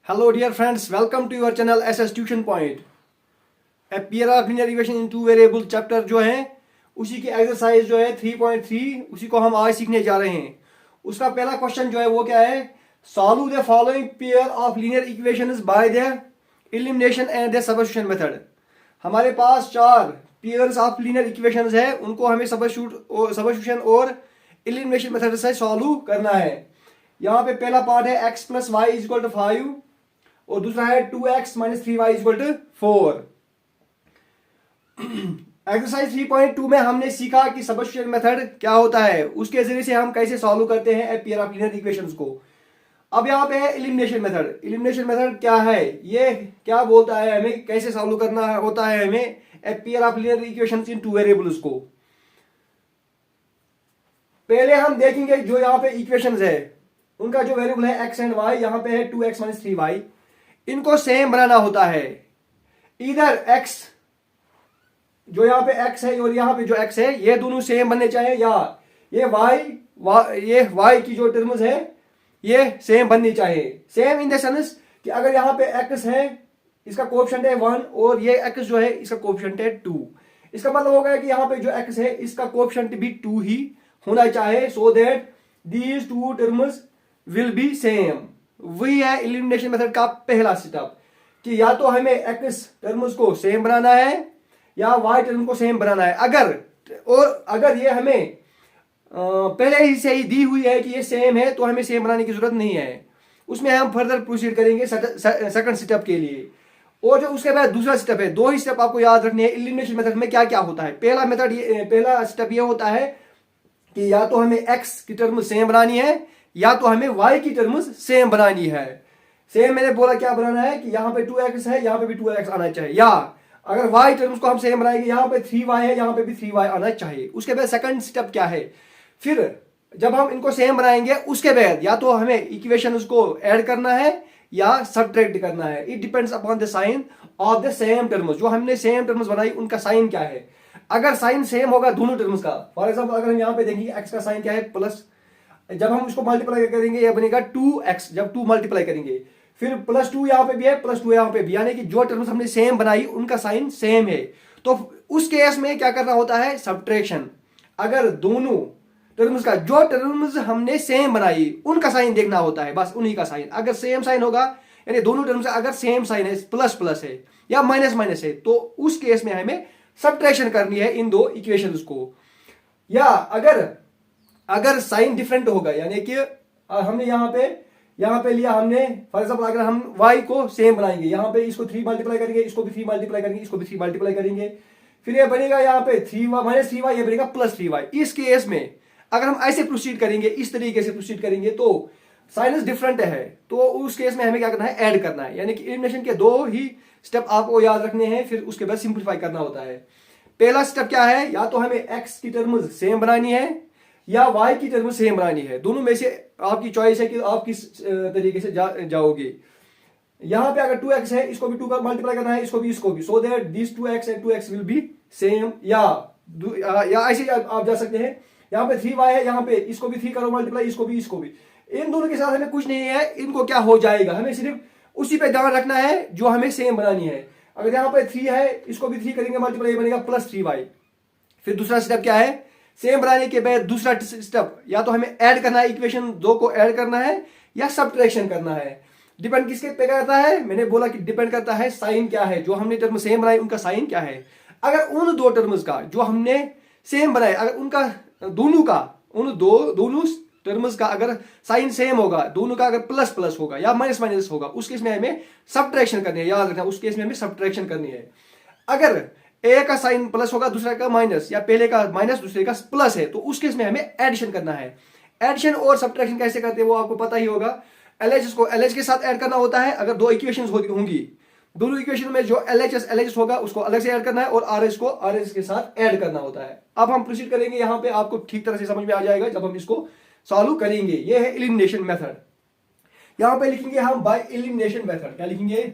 Hello dear friends, welcome to your channel SS Tuition Point. A pair of linear equation in two variable chapter जो है उसी की exercise जो है 3.3 उसी को हम आज सीखने जा रहे हैं। उसका पहला क्वेश्चन जो है वो क्या है, solve the following pair of linear equations by the elimination and the substitution method. हमारे पास चार पेयर्स ऑफ लिनियर इक्वेशंस है, उनको हमें सब्स्टिट्यूशन और एलिमिनेशन मेथड से सॉल्व करना है। यहाँ पे पहला पार्ट है x plus y is equal to 5 और दूसरा है 2x minus 3y is equal to 4। Exercise 3.2 में हमने सीखा कि सब्स्टिट्यूशन मेथड क्या होता है, उसके जरिए से हम कैसे सॉल्व करते हैं पेयर ऑफ लिनियर इक्वेशंस को। अब यहाँ पे है एलिमिनेशन मेथड। एलिमिनेशन मेथड क्या है, ये क्या बोलता है, हमें कैसे सॉल्व करना होता है हमें pair of linear equations in two variables को। पहले हम देखेंगे जो यहाँ पे इक्वेशंस है उनका जो वेरिएबल है x एंड y, यहाँ पे है 2x माइनस 3y, इनको सेम बनाना होता है। इधर x जो यहाँ पे x है और यहाँ पे जो x है ये दोनों सेम बनने चाहिए, या ये y की जो टर्म्स है ये सेम बननी चाहिए। सेम इन द सेंस कि अगर यहाँ पे x है इसका कोएफिशिएंट है 1 और ये x जो है इसका कोएफिशिएंट है 2, इसका मतलब होगा कि यहाँ पे जो x है इसका कोएफिशिएंट भी 2 ही होना चाहिए, so that these two terms will be same. वही है एलिमिनेशन मेथड का पहला स्टेप कि या तो हमें x टर्म्स को सेम बनाना है या y टर्म को सेम बनाना है। अगर ये हमें पहले ही से ही दी हुई है कि ये सेम है तो हमें सेम बनाने की जरूरत नहीं है, उसमें हम फर्दर प्रोसीड करेंगे सेकंड स्टेप के लिए। और जो उसके बाद दूसरा स्टेप है, दो ही स्टेप आपको याद रखने हैं एलिमिनेशन मेथड में क्या क्या होता है। पहला स्टेप ये होता है कि या तो हमें x की टर्म सेम बनानी है या तो हमें y की टर्म्स सेम बनानी है। सेम मैंने बोला क्या बनाना है कि यहाँ पे 2x है यहाँ पे भी 2x आना चाहिए, या अगर y टर्म्स को हम सेम बनाएंगे यहाँ पे 3y है यहाँ पे भी 3y आना चाहिए। उसके बाद सेकंड स्टेप क्या है, फिर जब हम इनको सेम बनाएंगे उसके बाद या तो हमें इक्वेशन को ऐड करना है या सब्ट्रैक्ट करना है। It depends upon the sign of the same terms. जो हमने सेम टर्म्स बनाई उनका साइन क्या है। अगर साइन सेम होगा दोनों टर्म्स का, फॉर एग्जाम्पल अगर हम यहाँ पे देखेंगे x का साइन क्या है प्लस, जब हम इसको मल्टीप्लाई करेंगे ये बनेगा 2x, जब 2 मल्टीप्लाई करेंगे फिर प्लस 2 यहाँ पे भी है प्लस 2 यहाँ पे भी, यानी कि जो टर्म्स हमने सेम बनाई उनका साइन सेम है। तो उस केस में क्या करना होता है, सब्ट्रैक्शन। अगर दोनों टर्म्स का जो टर्म्स हमने सेम बनाई उनका साइन देखना होता है, बस उन्हीं का साइन। अगर सेम साइन होगा यानी दोनों टर्म्स अगर सेम साइन है, प्लस प्लस है या माइनस माइनस है, तो उस केस में हमें सब्ट्रैक्शन करनी है इन दो इक्वेशंस को। या अगर साइन डिफरेंट होगा, यानी कि हमने यहाँ पे लिया हमने फॉर एग्जाम्पल अगर हम y को सेम बनाएंगे, यहाँ पे इसको 3 मल्टीप्लाई करेंगे, इसको भी 3 मल्टीप्लाई करेंगे, इसको भी 3 मल्टीप्लाई करेंगे, फिर ये बनेगा यहाँ पे 3 माइनस 3y, ये बनेगा प्लस 3y। इस केस में अगर हम ऐसे प्रोसीड करेंगे, इस तरीके से प्रोसीड करेंगे तो साइनस डिफरेंट है, तो उस केस में हमें क्या करना है, ऐड करना है। यानी कि एलिमिनेशन के दो ही स्टेप आपको याद रखने हैं, फिर उसके बाद सिंप्लीफाई करना होता है। पहला स्टेप क्या है, या तो हमें x की टर्म्स सेम बनानी है या y की टर्म सेम बनानी है। दोनों में से आपकी चॉइस है कि आप किस तरीके से जाओगे। यहाँ पे अगर 2x है इसको भी 2 का मल्टीप्लाई करना है, इसको भी, so that this 2x and 2x will be same. या ऐसे आप जा सकते हैं, यहाँ पे 3y है, यहाँ पे इसको भी 3 करो मल्टीप्लाई, इसको भी। इन दोनों के साथ हमें कुछ नहीं है, इनको क्या हो जाएगा, हमें सिर्फ उसी पे ध्यान रखना है जो हमें सेम बनानी है। अगर यहाँ पे 3 है इसको भी 3 करेंगे मल्टीप्लाई, बनेगा प्लस 3y। फिर दूसरा स्टेप क्या है, सेम बनाने के बाद दूसरा स्टेप या तो हमें ऐड करना है, इक्वेशन दो को ऐड करना है या सब्ट्रैक्शन करना है। डिपेंड किसके पे करता है, मैंने बोला कि डिपेंड करता है साइन क्या है, जो हमने टर्म सेम बनाई उनका साइन क्या है। अगर उन दो टर्म्स का जो हमने सेम बनाए, अगर उनका दोनों टर्म्स का अगर साइन सेम होगा, दोनों का अगर प्लस प्लस होगा या माइनस माइनस होगा, उस केस में हमें सब्ट्रैक्शन करनी है। याद रखना, उस केस में हमें सब्ट्रैक्शन करनी है। अगर ए का साइन प्लस होगा दूसरे का माइनस, या पहले का माइनस दूसरे का प्लस है, तो उस केस में हमें एडिशन करना है। एडिशन और सब्ट्रैक्शन कैसे करते हैं वो आपको पता ही होगा। एलएचएस को एलएच के साथ ऐड करना होता है। अगर दो इक्वेशंस होंगी, दोनों इक्वेशन में जो एलएचएस होगा उसको अलग से ऐड करना है और आरएच को आरएच के साथ ऐड करना होता है। अब हम प्रोसीड करेंगे, यहाँ पे आपको ठीक तरह से समझ में आ जाएगा जब हम इसको सॉल्व करेंगे। ये है एलिमिनेशन मेथड। यहाँ पे लिखेंगे हम बाय एलिमिनेशन मेथड। क्या लिखेंगे,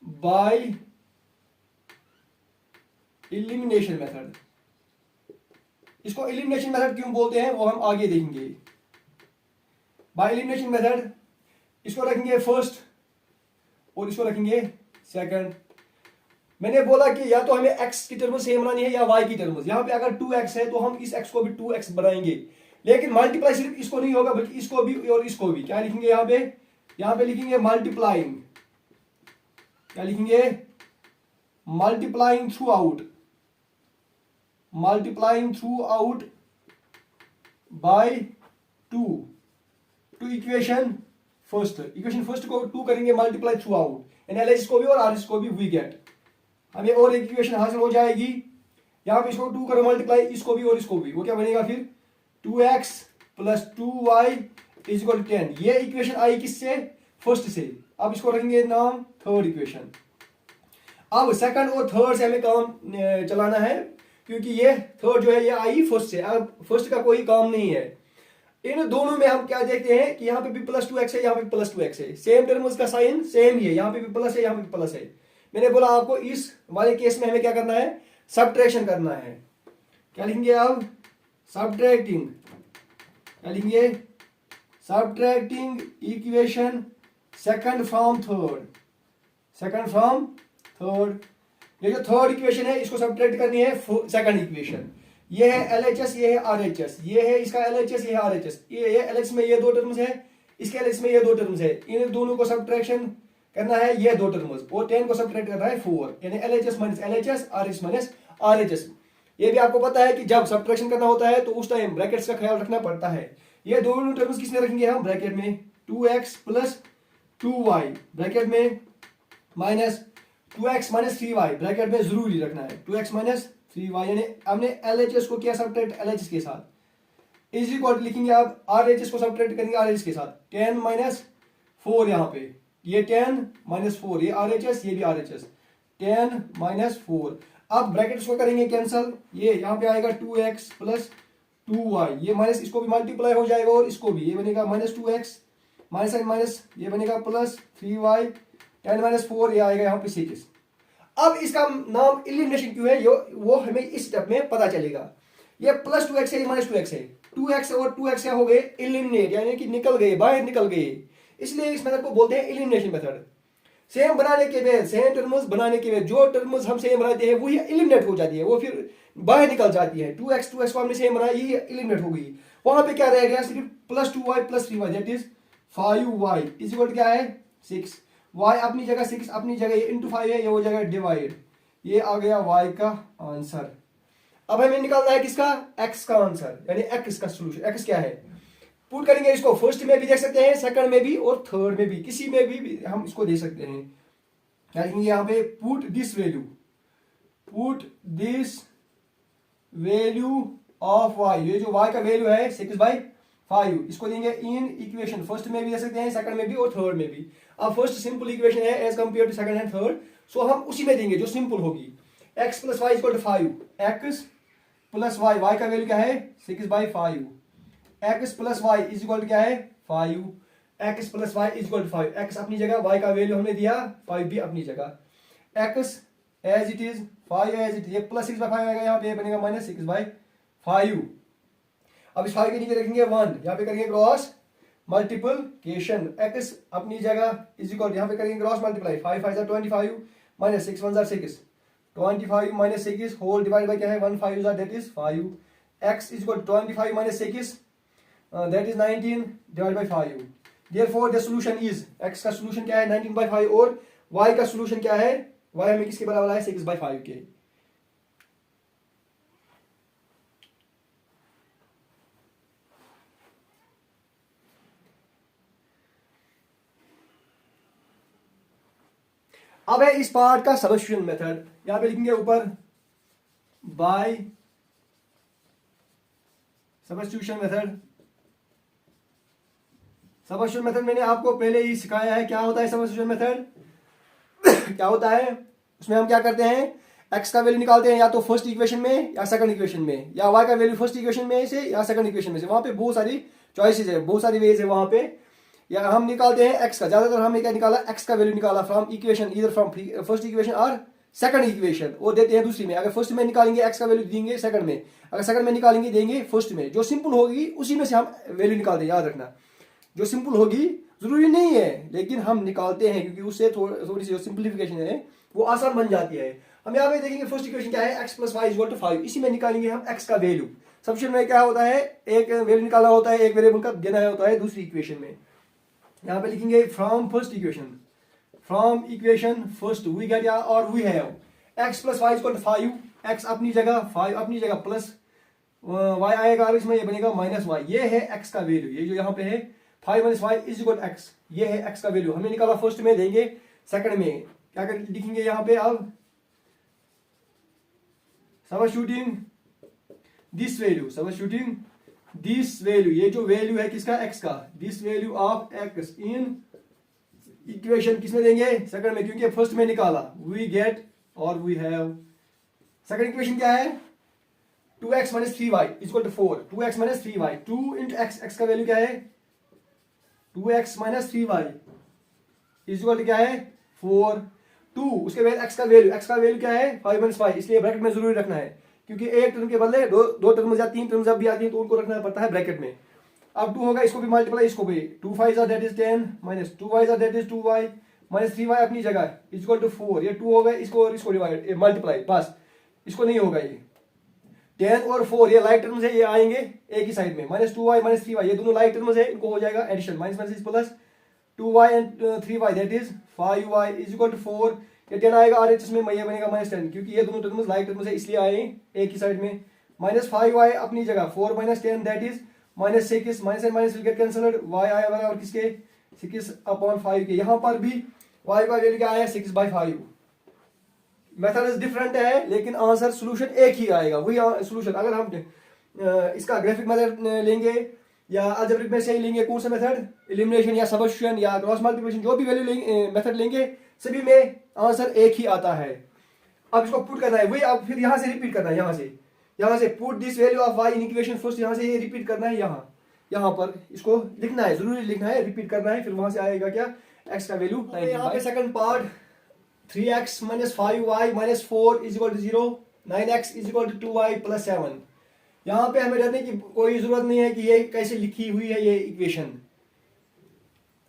बाय एलिमिनेशन मेथड। इसको एलिमिनेशन मेथड क्यों बोलते हैं वो हम आगे देखेंगे। बाय एलिमिनेशन मेथड इसको रखेंगे फर्स्ट और इसको रखेंगे सेकंड। मैंने बोला कि या तो हमें x की टर्म सेम बनानी है या y की टर्म। यहाँ पे अगर 2x है तो हम इस x को भी 2x बनाएंगे, लेकिन मल्टीप्लाई सिर्फ इसको नहीं होगा बल्कि इसको भी और इसको भी। क्या लिखेंगे यहाँ पे लिखेंगे मल्टीप्लाइंग। क्या लिखेंगे? Multiplying throughout, multiplying throughout by 2 to equation first. Equation first को 2 करेंगे मल्टीप्लाई थ्रू आउट, यानी एलएच को भी और आरएच को भी, वी गेट। हमें और एक इक्वेशन हासिल हो जाएगी। यहां पे इसको 2 करो मल्टीप्लाई, इसको भी और इसको भी, वो क्या बनेगा फिर? 2x plus 2y is equal to 10। ये इक्वेशन आई किससे? फर्स्ट से। अब इसको रखेंगे नाम थर्ड इक्वेशन। अब सेकंड और थर्ड से हमें काम चलाना है, क्योंकि ये थर्ड जो है ये आई फर्स्ट से। अब फर्स्ट का कोई काम नहीं है। इन दोनों में हम क्या देखते हैं कि यहाँ पे भी प्लस 2x है, यहाँ पे प्लस 2x है, सेम टर्म्स का साइन सेम ही है, यहाँ पे भी प्लस है, यहाँ पे भी प्लस है। मैंने बोला आपको इस वाले केस में हमें क्या करना है? सब्ट्रैक्शन करना है। क्या लिखेंगे अब? सब्ट्रैक्टिंग। क्या लिखेंगे? Subtracting equation second from third, second from third. ये जो थर्ड इक्वेशन है इसको सब्ट्रैक्ट करनी है सेकंड इक्वेशन। ये है LHS, ये है RHS, ये है इसका LHS, ये है RHS। ये LHS में ये 2 टर्म्स है, इसके LHS में ये 2 टर्म्स है। इन दोनों को सब्ट्रैक्शन करना है, ये 2 टर्म्स, और 10 को सब्ट्रैक्ट करना है 4, यानी LHS minus LHS, RHS minus RHS। ये भी आपको पता है कि जब सब्ट्रैक्शन करना होता है तो उस टाइम ब्रैकेट्स का ख्याल रखना पड़ता है। ये दोनों टर्म्स किसमें रखेंगे हम? ब्रैकेट में। 2x प्लस 2y ब्रैकेट में minus 2x minus 3y bracket में जरूरी रखना है। 2x माइनस 3y, यानी हमने LHS को किया सब्ट्रैक्ट LHS के साथ, इज इक्वल लिखेंगे आप RHS को सब्ट्रैक्ट करेंगे RHS के साथ। 10 माइनस 4, यहाँ पे ये 10 माइनस 4, ये RHS, ये भी RHS, 10 माइनस 4। अब ब्रैकेट्स को करेंगे कैंसल, ये यहाँ पे आएगा 2x प्लस 2y, ये माइनस इसको भी मल्टीप्लाई हो जाएगा और इसको भी, ये बनेगा माइनस 2x माइनस माइनस, ये बनेगा प्लस 3y, 10 माइनस 4, ये आएगा यहाँ पे 6। अब इसका नाम एलिमिनेशन क्यों है वो हमें इस स्टेप में पता चलेगा। ये प्लस 2x है, ये माइनस 2x है, 2x और 2x हो गए एलिमिनेट, यानी कि निकल गए, बाहर निकल गए, इसलिए इस मेथड को बोलते हैं एलिमिनेशन मेथड। सेम बनाने के बाद, सेम टर्म्स बनाने के बाद जो टर्म्स हम सेम बनाते हैं वही एलिमिनेट हो जाती है, वो फिर बाहर निकल जाती है। 2x को हमने सेम बनाया, ये एलिमिनेट हो गई। वहां पे क्या रह गया? सिर्फ plus 2y plus 3y, that is 5y is equal क्या है? 6। y अपनी जगह 6 अपनी जगह, ये इंटू 5 है, ये हो जाएगा डिवाइड, ये आ गया y का आंसर। अब हमें निकालना है किसका? x का आंसर, यानी x का सॉल्यूशन। x क्या है? पुट करेंगे इसको, फर्स्ट में भी देख सकते हैं, सेकंड में भी और थर्ड में भी, किसी में भी हम इसको दे सकते हैं। क्या लिखेंगे यहाँ पे? Put this value, put this value of y, ये जो y का वैल्यू है 6/5, इसको देंगे इन इक्वेशन। फर्स्ट में भी दे सकते हैं, सेकंड में भी और थर्ड में भी। अब फर्स्ट सिंपल इक्वेशन है as compare to second and third, so हम उसी में देंगे जो सिंपल होगी। x plus y equal to 5, x plus y, y का वैल्यू क्या है? 6/5, x plus y is equal to क्या है? 5, x plus y is equal to 5, x अपनी जगह, y का वैल्यू हमने दिया 5 भी अपनी जगह, x as it is, 5 as it is, ये प्लस 6/5 आएगा, यहाँ पे बनेगा माइनस 6/5। अब इस 5 के नीचे रखेंगे 1, यहाँ पे करेंगे क्रॉस मल्टीप्लिकेशन, x अपनी जगह इज इक्वल, यहाँ पे करेंगे cross multiply, 5 5 25 minus 6 1 6, 25 minus 6 whole divide by क्या है? 1 5 that is 5, x is equal 25 minus 6 that is 19 divide by 5। Therefore the solution is, x का सॉल्यूशन क्या है? 19/5, और y का सॉल्यूशन क्या है? y हमें किसके बराबर है? 6/5 के। अब है इस पार्ट का सब्स्टिट्यूशन मेथड, यहां पे लिखेंगे ऊपर by substitution method. Substitution method मैंने आपको पहले ही सिखाया है। क्या होता है सब्स्टिट्यूशन मेथड? क्या होता है उसमें हम क्या करते हैं? x का वैल्यू निकालते हैं या तो फर्स्ट इक्वेशन में या सेकंड इक्वेशन में, या y का वैल्यू फर्स्ट इक्वेशन में से या सेकंड इक्वेशन में से। वहां पे बहुत सारी चॉइसेस है, बहुत सारी वेज है वहां पे। या हम निकालते हैं x का, ज्यादातर हमने क्या निकाला? x का वैल्यू निकाला फ्रॉम इक्वेशन, इधर फ्रॉम फर्स्ट इक्वेशन और सेकंड इक्वेशन, वो देते हैं दूसरी में। अगर फर्स्ट में निकालेंगे x का वैल्यू देंगे सेकंड में, अगर सेकंड में निकालेंगे देंगे फर्स्ट में। जो सिंपल होगी उसी में से हम वैल्यू निकालते हैं, याद रखना। जो सिंपल होगी, जरूरी नहीं है लेकिन हम निकालते हैं क्योंकि उससे थोड़ी सी जो सिंप्लीफिकेशन है वो आसान बन जाती है। हम यहाँ पे देखेंगे फर्स्ट इक्वेशन क्या है, x plus y equal to 5। इसी में निकालेंगे हम x का वैल्यू। सब्स्टिट्यूशन में क्या होता है, एक वैल्यू निकालना होता है, एक वेरिएबल का देना होता है दूसरी इक्वेशन में। यहाँ पे लिखेंगे from first equation, from equation first we get या और we have x plus y equal to 5, x अपनी जगह 5 अपनी जगह प्लस y आएगा और इसमें ये बनेगा माइनस वाई। ये है x का वैल्यू, ये जो यहाँ पे है 5 minus y is equal x, ये है x का वैल्यू। हमने निकाला फर्स्ट में, देंगे सेकंड में क्या कर लिखेंगे यहाँ पे अब substituting this value, substituting this value, ये जो वैल्यू है किसका, x का, this value of x in equation किसमें देंगे, सेकंड में, क्योंकि फर्स्ट में निकाला वी गेट और वी हैव। सेकंड इक्वेशन क्या है, 2x minus 3y equal to 4, 2x minus 3y, 2 into x, x का वैल्यू क्या है 2x minus 3y equal to क्या है 4, 2 उसके बाद x का वैल्यू क्या है 5 माइनस 5, इसलिए ब्रैकेट में जरूरी रखना है क्योंकि एक टर्म के बदले दो टर्म्स या तीन टर्म्स भी आती है तो उनको रखना पड़ता है ब्रैकेट में। अब 2 होगा, इसको भी मल्टीप्लाई, इसको भी 2 5 that is 10 minus 2 y that is 2y minus 3y अपनी जगह इक्वल टू 4, ये 2 होगा, इसको और इसको डिवाइड मल्टीप्लाई, बस इसको नहीं होगा, ये 10 और 4 ये लाइक टर्म्स है, ये आएंगे एक ही साइड में, माइनस 2y माइनस 3y ये दोनों लाइक टर्म्स है, इनको हो जाएगा addition, minus minus plus 2y and 3y that is 5y is equal to 4, ये 10 आएगा और इसमें ये बनेगा माइनस 10 क्योंकि ये दोनों टर्म्स लाइक टर्म्स है इसलिए आए एक ही साइड में, माइनस 5y अपनी जगह 4 minus 10 that is minus 6, minus and minus will get cancelled, y आया बराबर किसके 6/5 के। यहाँ पर भी y का वैल्यू क्या आया 6/5। मेथड इज डिफरेंट है लेकिन आंसर सोल्यूशन एक ही आएगा, वही सोल्यूशन। अगर हम इसका ग्राफिक मेथड लेंगे या अलजेब्रिक में से ही लेंगे, कौन सा मेथड, एलिमिनेशन या सबस्टिट्यूशन या क्रॉस मल्टीप्लिकेशन, जो भी वैल्यू मेथड लेंगे सभी में आंसर एक ही आता है। अब इसको पुट करना है, वही अब फिर यहाँ से रिपीट करना है, यहाँ से put this value of y in equation first, यहाँ से ये रिपीट करना है, यहाँ पर इसको लिखना है, जरूरी लिखना है, रिपीट करना है, फिर वहां से आएगा क्या x का वैल्यू। यहाँ पे second part 3x minus 5y minus 4 is equal to 0, 9x is equal to 2y plus 7। यहाँ पे हमें डरने की कोई जरूरत नहीं है कि ये कैसे लिखी हुई है ये इक्वेशन।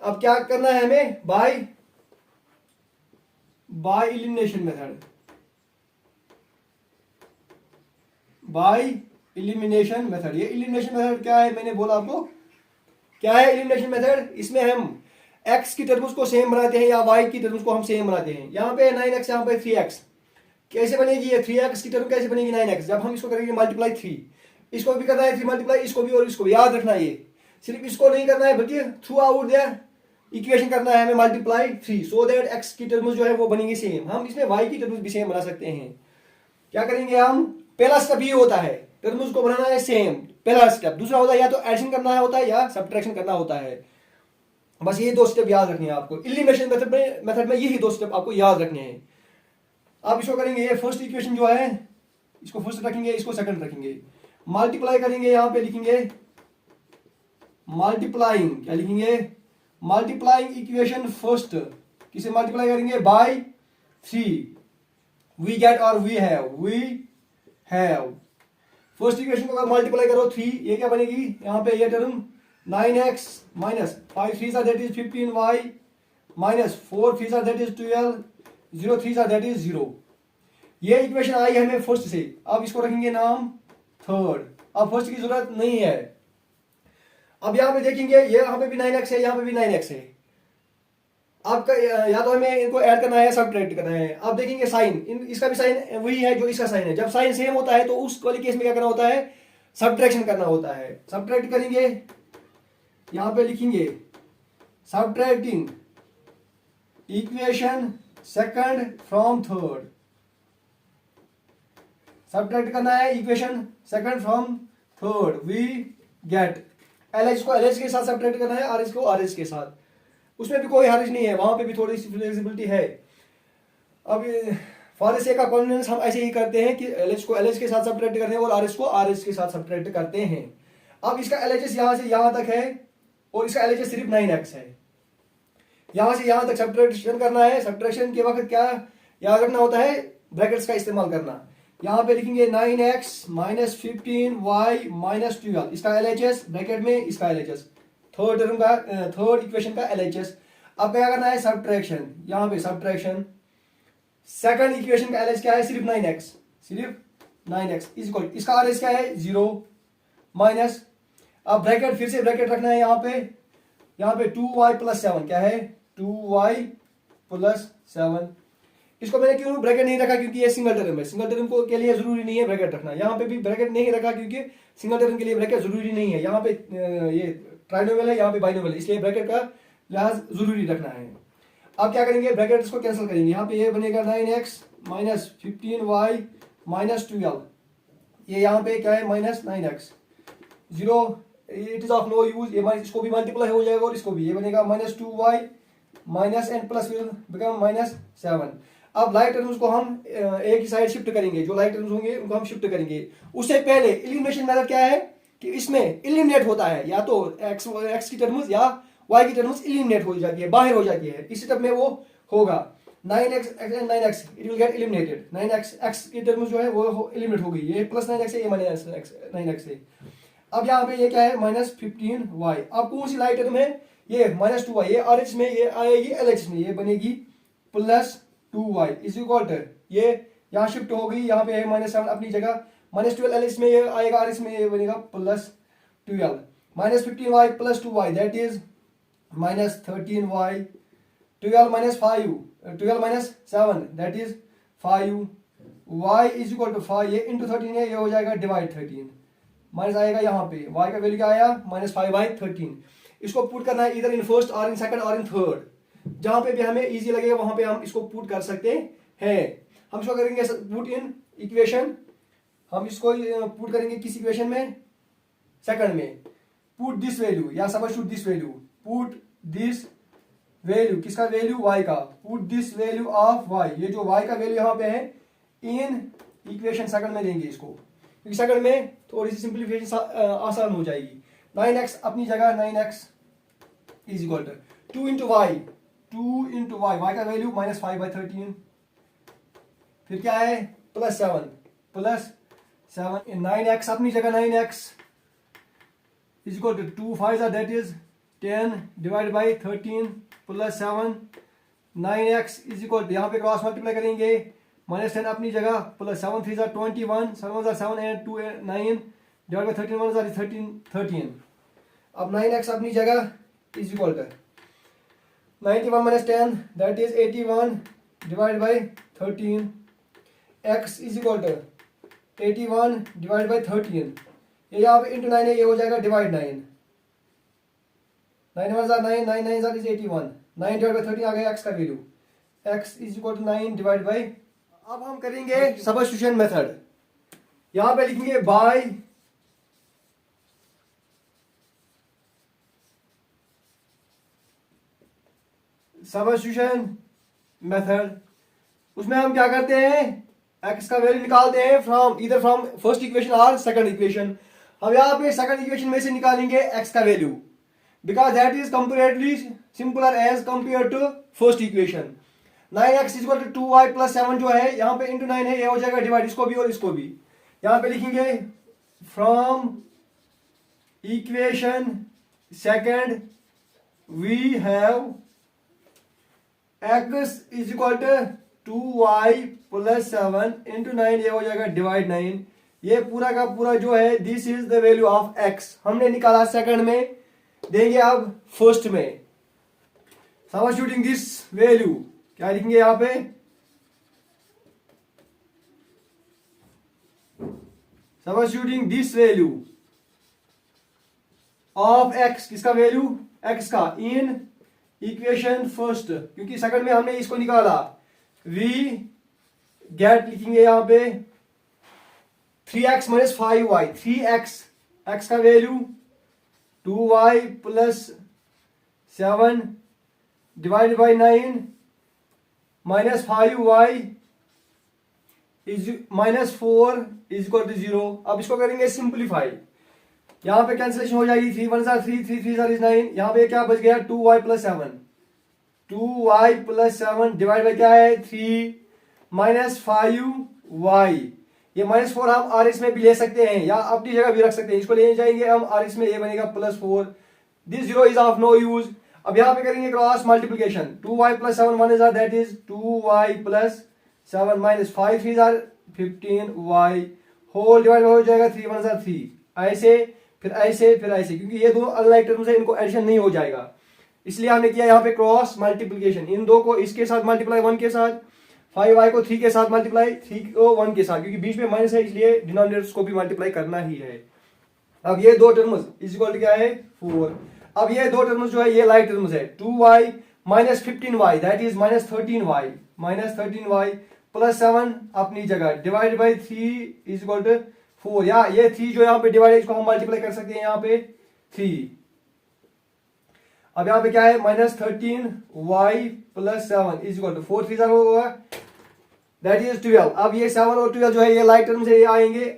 अब क्या करना है हमें, by elimination method, by elimination method. ये एलिमिनेशन मेथड क्या है, मैंने बोला आपको क्या है एलिमिनेशन मेथड, इसमें हम x की टर्म्स को सेम बनाते हैं या y की टर्म्स को हम सेम बनाते हैं। यहाँ पे 9x, यहाँ पे 3x, कैसे बनेगी ये 3x की टर्म कैसे बनेगी 9x, जब हम इसको करेंगे मल्टीप्लाई 3, इसको भी करना है 3 मल्टीप्लाई, इसको भी और इसको भी, याद रखना ये सिर्फ इसको नहीं करना है बल्कि थ्रू आउट देयर इक्वेशन करना है हमें मल्टीप्लाई 3, सो दैट x की टर्म्स जो है वो बनेंगे सेम। हम इसमें y की टर्म्स भी सेम बना सकते हैं। क्या करेंगे हम, पहला स्टेप ये होता है टर्म्स को बनाना है सेम, पहला स्टेप। दूसरा होता है या तो एडिशन करना होता है या सब्ट्रैक्शन करना होता है, बस ये दो स्टेप याद रखने हैं आपको। एलिमिनेशन मेथड में यही दो स्टेप आपको याद रखने हैं। आप इसको करेंगे, ये फर्स्ट इक्वेशन जो है इसको फर्स्ट रखेंगे, इसको सेकंड रखेंगे, मल्टीप्लाई करेंगे, यहाँ पे लिखेंगे मल्टीप्लाइंग, क्या लिखेंगे मल्टीप्लाइंग इक्वेशन फर्स्ट, किसे मल्टीप्लाई करेंगे बाय 3, वी गेट और वी हैव। फर्स्ट इक्वेशन को अगर मल्टीप्लाई करो 3, ये क्या बनेगी, यहाँ पे ये term 9x minus 5 3 that is 15y minus 4 3 that is 12, 0 3 that is 0। ये इक्वेशन आई है हमें फर्स्ट से। अब इसको रखेंगे नाम थर्ड, अब फर्स्ट की जरूरत नहीं है। अब यहाँ पे देखेंगे ये यहाँ पे भी 9x है, यहाँ पे भी 9x है। आपका या तो हमें इनको ऐड करना है सब्ट्रैक्ट करना है। अब देखेंगे साइन, इसका भी साइन वही है जो इसका साइन है। जब साइन सेम होता है तो उस वाले केस में क्या करना होता है, सब्ट्रैक्शन करना होता है। सब्ट्रैक्ट करेंगे, यहां पे लिखेंगे subtracting equation second from third, subtract करना है equation second from third, we get LH को LH के साथ सब्ट्रैक्ट करना है, RH को RH के साथ। उसमें भी कोई हर्ज नहीं है, वहां पे भी थोड़ी सी फ्लेक्सिबिलिटी है। अब for the sake of convenience हम ऐसे ही करते हैं कि LH को LH के साथ सब्ट्रैक्ट करते हैं और RH को RH के साथ सब्ट्रैक्ट करते हैं। अब इसका LHS यहां से यहां तक है और इसका LHS सिर्फ 9x है। यहां से यहां तक सब्ट्रैक्शन करना है। सब्ट्रैक्शन के वक्त क्या याद रखना होता है, ब्रैकेट्स का इस्तेमाल करना। यहां पे लिखेंगे 9x माइनस 15y माइनस 12, इसका LHS ब्रैकेट में, इसका LHS थर्ड टर्म का थर्ड इक्वेशन का LHS। अब क्या करना है, सब्ट्रैक्शन, यहाँ पे सब्ट्रैक्शन। सेकंड इक्वेशन का LHS क्या है, सिर्फ 9x, सिर्फ 9x इज इक्वल, इसका RHS क्या है 0 माइनस, अब ब्रैकेट फिर से ब्रैकेट रखना है यहाँ पे 2y प्लस 7 क्या है 2y प्लस 7। इसको मैंने क्यों ब्रैकेट नहीं रखा, क्योंकि ये सिंगल टर्म है, सिंगल टर्म को के लिए जरूरी नहीं है ब्रैकेट रखना। यहाँ पे भी ब्रैकेट नहीं रखा क्योंकि सिंगल टर्म के लिए ब्रैकेट जरूरी नहीं है। यहाँ पे ये ट्राइनोमियल है, यहाँ पे बाइनोमियल है, इसलिए ब्रैकेट का लिहाज जरूरी रखना है। अब क्या करेंगे, ब्रैकेट इसको कैंसिल करेंगे, यहाँ पे ये बनेगा 9x माइनस 15y माइनस 12, ये यहाँ पे क्या है minus 9x 0, it is of no use, ये इसको भी मल्टीप्लाई हो जाएगा और इसको भी, ये बनेगा minus 2y minus N plus will become minus 7। अब लाइक टर्म्स को हम एक ही साइड शिफ्ट करेंगे, जो लाइक टर्म्स होंगे उनको हम शिफ्ट करेंगे। उससे पहले एलिमिनेशन मेथड क्या है कि इसमें एलिमिनेट होता है, या तो x की टर्म्स या y की टर्म्स एलिमिनेट हो जाती है, बाहर हो जाती है। इस स्टेप में वो होगा 9x and 9x it will get eliminated, 9x x की टर्म्स जो है वो एलिमिनेट हो गई, ये प्लस 9x है, ये माइनस 9x है। अब यहाँ पे ये क्या है माइनस 15y। अब कौन सी लाइक टर्म है, ये माइनस 2y, ये RH में, ये आएगी LHS में, ये बनेगी plus 2y is equal to, ये यहाँ शिफ्ट हो गई, यहाँ पे है माइनस 7 अपनी जगह, माइनस 12 LHS में ये आएगा, RS में ये बनेगा plus 12, minus 15y plus 2y that is minus 13y, 12 minus 5, 12 minus 7 that is 5, y is equal to 5, ये इंटू 13 है, ये हो जाएगा डिवाइड 13, माइनस आएगा यहाँ पे, y का वैल्यू क्या आया माइनस 5/13। इसको पुट करना है इधर इन फर्स्ट और इन सेकंड और इन थर्ड, जहां पे भी हमें इजी लगेगा वहां पे हम इसको पुट कर सकते हैं। हम इसको करेंगे पुट इन इक्वेशन, हम इसको पुट करेंगे किस इक्वेशन में, सेकंड में, पुट दिस वैल्यू या substitute this value, put this value, किसका वैल्यू y का, put this value of y, ये जो y का वैल्यू यहाँ पे है इन इक्वेशन सेकंड में लेंगे इसको, क्योंकि सेकंड में थोड़ी सी सिंप्लीफिकेशन आसान हो जाएगी। 9x अपनी जगह, 9x is equal to 2 into y, 2 into y, y का वैल्यू माइनस 5/13, फिर क्या है प्लस 7, 9x अपनी जगह, 9x is equal to 2 5 that is 10 divide by 13 plus 7, 9x is equal to, यहाँ पे क्रॉस मल्टीप्लाई करेंगे, माइनस 10 अपनी जगह प्लस 7 3 21, 7 7 एंड 2 9 डिवाइड बाई 13 1 13। अब 9x अपनी जगह is equal to 91 minus 10 that is 81 divide by 13, x is equal to 81 divide by 13, ये यहाँ पे इंटू 9 है, ये हो जाएगा डिवाइड 9, 9 1 9 9 9 इज 81, 9 डिवाइड बाई 13 आ गया x का value, x is equal to 9 divide by. अब हम करेंगे सब्स्टिट्यूशन मेथड, यहां पे लिखेंगे बाय सब्स्टिट्यूशन मेथड। उसमें हम क्या करते हैं, x का वैल्यू निकालते हैं फ्रॉम फर्स्ट इक्वेशन और सेकंड इक्वेशन। हम यहाँ पे सेकंड इक्वेशन में से निकालेंगे x का value, because that is comparatively simpler as compare to first equation. 9x is equal to 2y plus 7 जो है यहाँ पे इंटू 9 है, ये हो जाएगा डिवाइड, इसको भी और इसको भी। यहाँ पे लिखेंगे from equation second we have x is equal to 2y plus 7 into 9, ये हो जाएगा डिवाइड 9। ये पूरा का पूरा जो है this is the value of x, हमने निकाला सेकंड में, देंगे अब फर्स्ट में। सब्स्टिट्यूटिंग दिस वैल्यू क्या लिखेंगे यहां पे, substituting this value of x, किसका वैल्यू x का, इन इक्वेशन फर्स्ट, क्योंकि सेकंड में हमने इसको निकाला, वी गेट लिखेंगे यहां पे 3x minus 5y, 3x x का value 2y plus 7 divide by 9 minus 5y is minus 4 is equal to 0। अब इसको करेंगे सिंप्लीफाई, यहाँ पे कैंसिलेशन हो जाएगी, 3 1 3 3 3 इज 9, यहाँ पे क्या बच गया 2y plus 7, 2y plus 7 divide by क्या है 3 माइनस 5y, ये माइनस 4 हम RS में भी ले सकते हैं या अपनी जगह भी रख सकते हैं, इसको ले जाएंगे हम RS में, ये बनेगा plus 4 this zero is of no use. अब यहाँ पे करेंगे cross multiplication, 2y plus 7 1 is that is 2y plus 7 minus 5 3 are 15y whole divide हो जाएगा 3 1 आर 3, ऐसे फिर ऐसे फिर ऐसे, क्योंकि ये दोनों अनलाइक टर्म्स है, इनको एडिशन नहीं हो जाएगा, इसलिए हमने किया यहाँ पे क्रॉस मल्टीप्लीकेशन। इन दो को इसके साथ मल्टीप्लाई 1 के साथ, 5y को 3 के साथ मल्टीप्लाई 3 को 1 के साथ, क्योंकि बीच में माइनस है इसलिए डिनोमिनेटर्स को भी मल्टीप्लाई करना ही है। अब ये दो टर्म्स इज इक्वल टू क्या है 4। अब ये दो टर्म्स जो है ये लाइक टर्म्स है, 2y minus 15y that is minus 13y plus 7 अपनी जगह divide by 3 is equal to 4, या ये 3 जो यहाँ पे डिवाइड है इसको हम मल्टीप्लाई कर सकते हैं यहाँ पे 3। अब यहाँ पे क्या है minus 13y plus 7 is equal to 4 3 होगा दैट इज 12। अब ये 7 और 12 जो है ये लाइक टर्म से ये आएंगे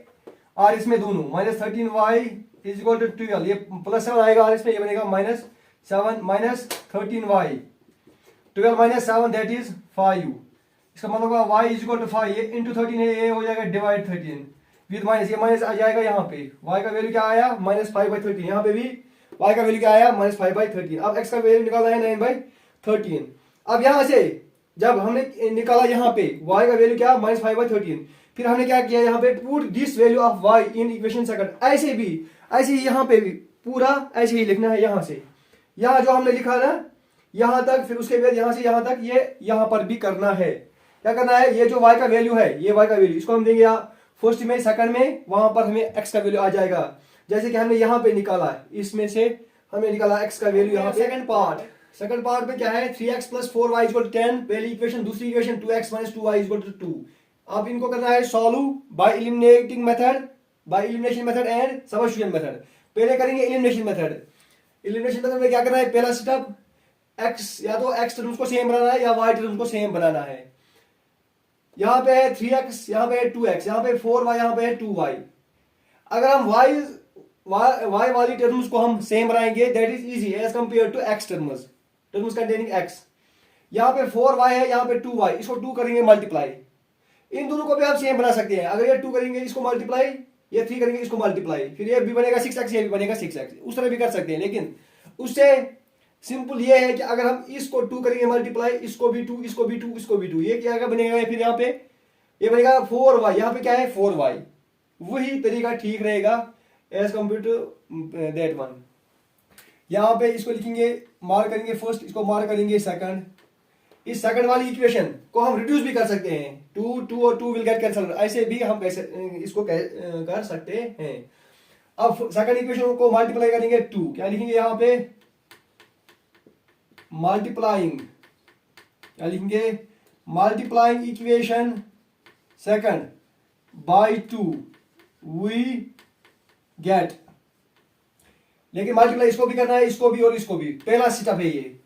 और इसमें दोनों minus 13y is equal to 12, ये प्लस 7 आएगा और इसमें ये बनेगा minus 7 minus 13y 12 minus 7 that is 5, इसका मतलब होगा y इज इक्वल टू 5, ये इंटू 13 है, ये हो जाएगा डिवाइड 13 विद माइनस, ये माइनस आ जाएगा यहाँ पे, y का वैल्यू क्या आया माइनस 5/13, यहाँ पे भी y का वैल्यू क्या आया माइनस 5/13। अब x का वैल्यू निकालना है 9/13। अब यहाँ से जब हमने निकाला यहाँ पे y का वैल्यू क्या माइनस 5/13, फिर हमने क्या किया यहाँ पे put this value of y in equation second, ऐसे ही यहाँ पे भी पूरा ऐसे ही लिखना है, यहाँ से यहाँ जो हमने लिखा ना यहाँ तक, फिर उसके बाद यहाँ से यहाँ तक ये यहाँ पर भी करना है। क्या करना है, ये जो y का वैल्यू है ये y का वैल्यू इसको हम देंगे फर्स्ट में सेकंड में, वहां पर हमें x का वैल्यू आ जाएगा, जैसे कि हमने यहाँ पे निकाला इसमें से हमें निकाला x का वैल्यू यहाँ पे। सेकंड पार्ट में क्या है 3x plus 4y equal to 10, पहली इक्वेशन, दूसरी equation 2x minus 2y equal to 2। अब इनको करना है solve by eliminating method, by elimination method and substitution method. पहले करेंगे एलिमिनेशन मेथड। एलिमिनेशन मेथड में क्या करना है, पहला स्टेप x या तो x टर्म्स को सेम बनाना है या y टर्म्स को सेम बनाना है। यहाँ पे है 3x, यहाँ पे है 2x, यहाँ पे 4y, यहाँ पे है 2y। अगर हम y वाली टर्म्स को हम सेम बनाएंगे that is easy as compare to x terms containing x। यहाँ पे 4y है, यहाँ पे 2y, इसको 2 करेंगे मल्टीप्लाई, इन दोनों को भी आप सेम बना सकते हैं। अगर ये 2 करेंगे इसको मल्टीप्लाई, ये 3 करेंगे इसको मल्टीप्लाई, फिर ये भी बनेगा 6x, ये भी बनेगा 6x, उस तरह भी कर सकते हैं। लेकिन उससे सिंपल ये है कि अगर हम इसको 2 करेंगे मल्टीप्लाई, इसको भी 2, इसको भी 2, इसको भी 2, ये क्या बनेगा, फिर यहाँ पे ये बनेगा 4y, यहाँ पे क्या है 4y, वही तरीका ठीक रहेगा as compare to that one. यहाँ पे इसको लिखेंगे, मार्क करेंगे फर्स्ट, इसको मार्क करेंगे सेकंड। इस सेकंड वाली इक्वेशन को हम रिड्यूस भी कर सकते हैं, 2 और 2 विल गेट कैंसल, ऐसे भी हम कैसे इसको कर सकते हैं। अब सेकंड इक्वेशन को मल्टीप्लाई करेंगे 2, क्या लिखेंगे यहाँ पे मल्टीप्लाइंग, क्या लिखेंगे multiplying equation second by 2 we get, लेकिन मल्टीप्लाई इसको भी करना है, इसको भी और इसको भी। पहला स्टेप है ये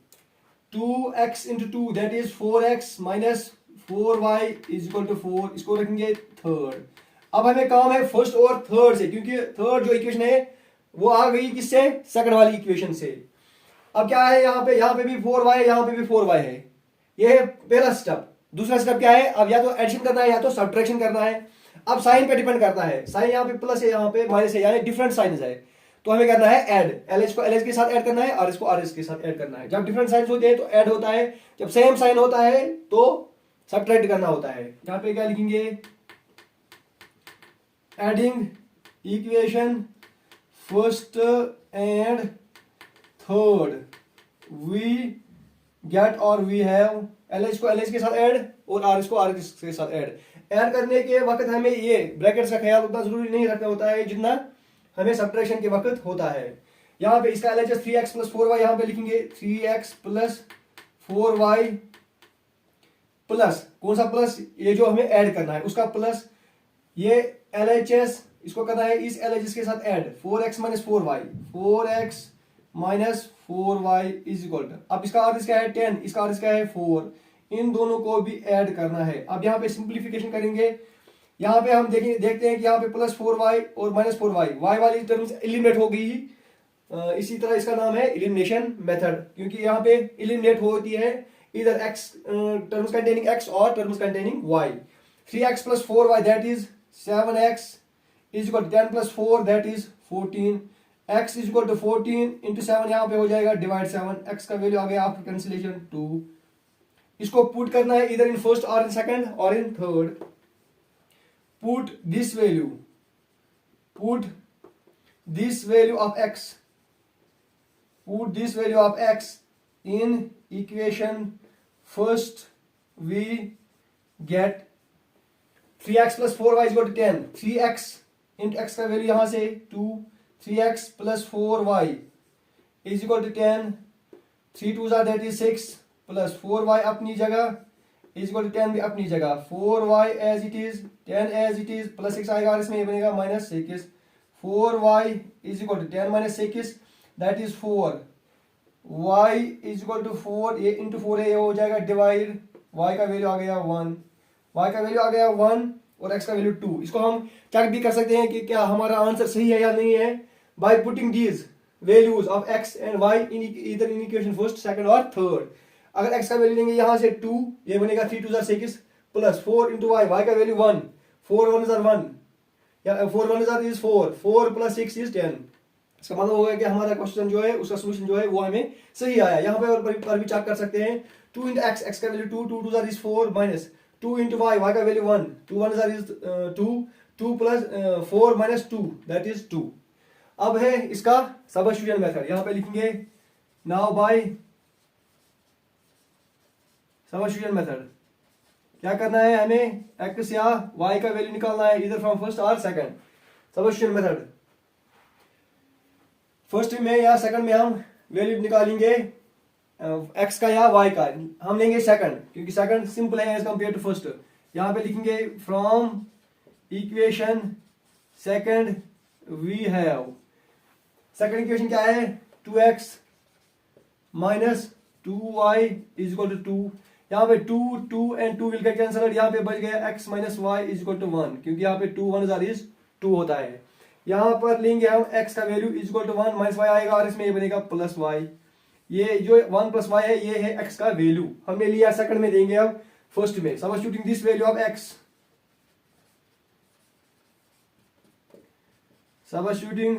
2x into 2 that is 4x minus 4y is equal to 4, इसको रखेंगे थर्ड। अब हमें काम है फर्स्ट और थर्ड से, क्योंकि थर्ड जो इक्वेशन है वो आ गई किससे, सेकंड वाली इक्वेशन से। अब क्या है यहाँ पे भी 4y है, यहाँ पे भी 4y है, ये है पहला स्टेप। दूसरा स्टेप क्या है, अब या तो एडिशन करना है या तो सब्ट्रैक्शन करना है। अब साइन पे डिपेंड करता है, साइन यहाँ पे प्लस है, यहाँ पे माइनस है, यानी डिफरेंट साइंस है, तो हमें करना है ऐड, LH को LH के साथ ऐड करना है, RS को RS के साथ ऐड करना है। जब डिफरेंट साइंस होते हैं तो ऐड होता है, जब सेम साइन होता है तो सब्ट्रैक्ट करना होता है। यहाँ पे क्या लिखेंगे, adding equation first and third we get और वी हैव LH को LH के साथ ऐड और RS को RS के साथ ऐड करने के वक्त हमें ये ब्रैकेट्स का ख्याल उतना जरूरी नहीं रखना होता है जितना हमें सब्ट्रैक्शन के वक्त होता है। यहाँ पे इसका LHS 3x प्लस 4y, यहाँ पे लिखेंगे 3x प्लस 4y प्लस कौन सा प्लस, ये जो हमें ऐड करना है उसका प्लस, ये LHS इसको करना है इस LHS के साथ add 4x minus 4y, 4x minus 4y is equal to, अब इसका अर्थ क्या है 10, इसका अर्थ क्या है 4, इन दोनों को भी ऐड करना है। अब यहाँ पे सिंप्लीफिकेशन करेंगे, यहाँ पे हम देखते हैं कि यहाँ पे प्लस 4y और माइनस 4y, y वाली टर्म्स एलिमिनेट हो गई, इसी तरह इसका नाम है एलिमिनेशन मेथड, क्योंकि यहाँ पे एलिमिनेट होती है इधर x टर्म्स कंटेनिंग x और terms containing y। 3x plus 4y that is 7x is equal 10 plus 4 that is 14, x is equal to 14 into 7 यहाँ पे हो जाएगा डिवाइड 7, x का वैल्यू आ गया आफ्टर कैंसिलेशन 2। इसको पुट करना है इधर इन फर्स्ट और इन सेकंड और in third. Put this value of x, put this value of x in equation first, we get 3x plus 4y is equal to 10। 3x into x का value यहां से 2, 3x plus 4y is equal to 10। 3 2 that is 6 plus 4y अपनी जगह is equal to 10 भी अपनी जगह, 4y as it is, 10 as it is, plus 6 आएगा और इसमें ये बनेगा minus 6। 4y is equal to 10 minus 6 that is 4। y is equal to 4, ये into 4 है, ये हो जाएगा डिवाइड, y का वैल्यू आ गया 1, y का वैल्यू आ गया 1 और x का वैल्यू 2। इसको हम चेक भी कर सकते हैं कि क्या हमारा आंसर सही है या नहीं है by putting these values of x and y इन इधर इन इक्वेशन फर्स्ट, सेकंड और थर्ड। अगर x का वैल्यू लेंगे यहाँ से 2, ये बनेगा 3 2 6 प्लस 4 इंटू y का वैल्यू 1, 4 1 1 या 4 1 इज 4, 4 प्लस 6 इज 10। इसका मतलब होगा कि हमारा क्वेश्चन जो है उसका सोल्यूशन जो है वो हमें सही आया। यहाँ पे और पर भी चेक कर सकते हैं, 2 इंटू एक्स, एक्स का value 2, 2 2 is 4 minus 2 into y, y का value 1, 2 1 is 2, 2 plus 4 minus 2 that is 2। अब है इसका सबस्टिट्यूशन मेथड, यहाँ पे लिखेंगे नाउ बाय सबस्टिट्यूशन मेथड क्या करना है, हमें एक्स या वाई का वैल्यू निकालना है इधर फ्रॉम फर्स्ट और सेकंड। सबस्टिट्यूशन मेथड फर्स्ट में या सेकंड में हम वैल्यू निकालेंगे एक्स का या वाई का, हम लेंगे सेकंड क्योंकि सेकंड सिंपल है एज कंपेयर टू फर्स्ट। यहाँ पे लिखेंगे from equation second we have, second equation क्या है 2x minus 2y is equal to 2। यहाँ पे 2 2 एंड 2 विल गेट कैंसल्ड, यहाँ पे बच गया x minus y is equal to 1 क्योंकि यहाँ पे 2 1 इज 2 होता है। यहाँ पर लेंगे हम x का value is equal to 1 minus y आएगा और इसमें ये बनेगा प्लस वाई। ये जो 1 प्लस वाई है ये है x का वैल्यू, हमने लिया सेकंड में, देंगे अब फर्स्ट में। Substituting this value of x, substituting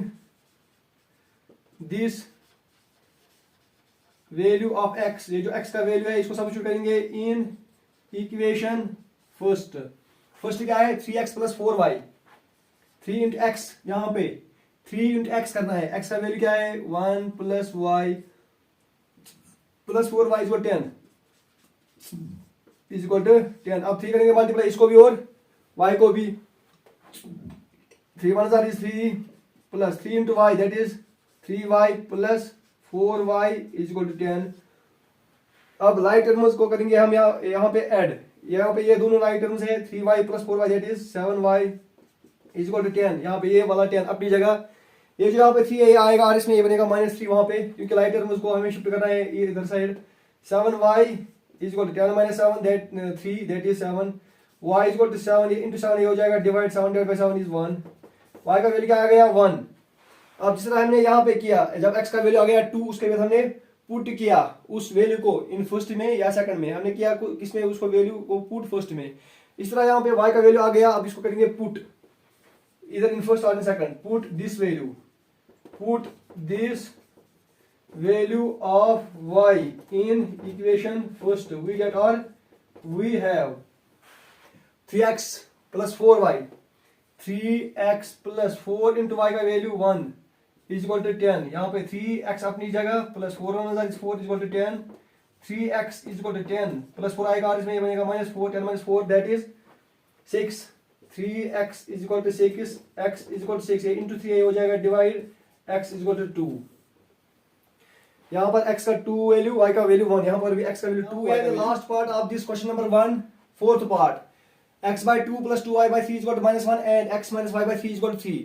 this value of x, ये जो x का वैल्यू है इसको सबस्टिट्यूट करेंगे इन इक्वेशन फर्स्ट। फर्स्ट क्या है 3x plus 4y, 3 into x, यहाँ पे 3 इंटू एक्स करना है, x का वैल्यू क्या है 1 plus y plus 4y is 10 is equal to 10। अब 3 करेंगे मल्टीप्लाई इसको भी और y को भी, 3 1 is 3 plus 3 into y that is 3y plus 4y is equal to 10। अब राइट टर्म्स को करेंगे हम यहाँ पे ऐड, यहाँ पे ये दोनों राइट टर्म्स है 3y plus 4y that is 7y is equal to 10। यहाँ पे ये वाला 10 अपनी जगह, ये जो यहाँ पे 3 ये आएगा और इसमें ये बनेगा -3 वहां पे क्योंकि राइट टर्म्स को हमें शिफ्ट करना है ये इधर side. 7y is equal to 10 minus 7 that 3 that is 7, y is equal to 7 into 7 ये हो जाएगा divide 7 divide by 7 is 1, y का वैल्यू क्या आ गया 1। अब जिस तरह हमने यहाँ पे किया, जब x का वैल्यू आ गया 2 उसके बाद हमने पुट किया उस वैल्यू को इन फर्स्ट में या सेकंड में, हमने किया किसमें उसको वैल्यू को पुट फर्स्ट में। इस तरह यहाँ पे y का वैल्यू आ गया, अब इसको करेंगे put either in first or in second, put this value of y in equation first, we get or we have 3x plus 4y, 3x plus 4 into y का वैल्यू 1 is equal to 10। यहाँ पे 3x अपनी जगह plus 4 1 is 4 is equal to 10, 3x is equal to 10 plus 4 आएगा और इसमें ये बनेगा -4, 10 minus 4 that is 6, 3x is equal to 6, x is equal to 6 into 3 हो जाएगा divide x is equal to 2। यहाँ पर x का 2 वैल्यू, y का वैल्यू 1, यहाँ पर भी x का वैल्यू 2 है। Last part of this question number 1, fourth part, x by 2 plus 2y by 3 is equal to -1 and x minus y by 3 is equal to 3।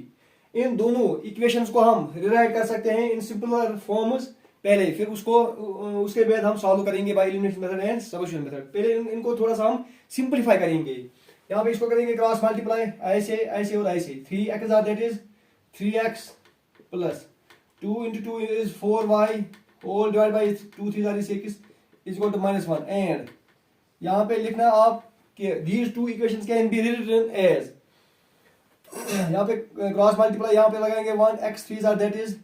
इन दोनों इक्वेशंस को हम रिराइट कर सकते हैं इन सिंपलर फॉर्म्स पहले, फिर उसके बाद हम सॉल्व करेंगे by elimination method and substitution method. पहले इनको थोड़ा सा हम सिंपलीफाई करेंगे। यहाँ पे इसको करेंगे क्रॉस मल्टीप्लाई, ऐसे ऐसे और ऐसे, 3x that is 3x plus 2 into 2 is 4y whole divide by 2 3 is 6 is equal to -1 and यहाँ पे लिखना आप कि these two equations can be written as, यहाँ पे क्रॉस मल्टीप्लाई यहाँ पे लगाएंगे 1 x 3 that is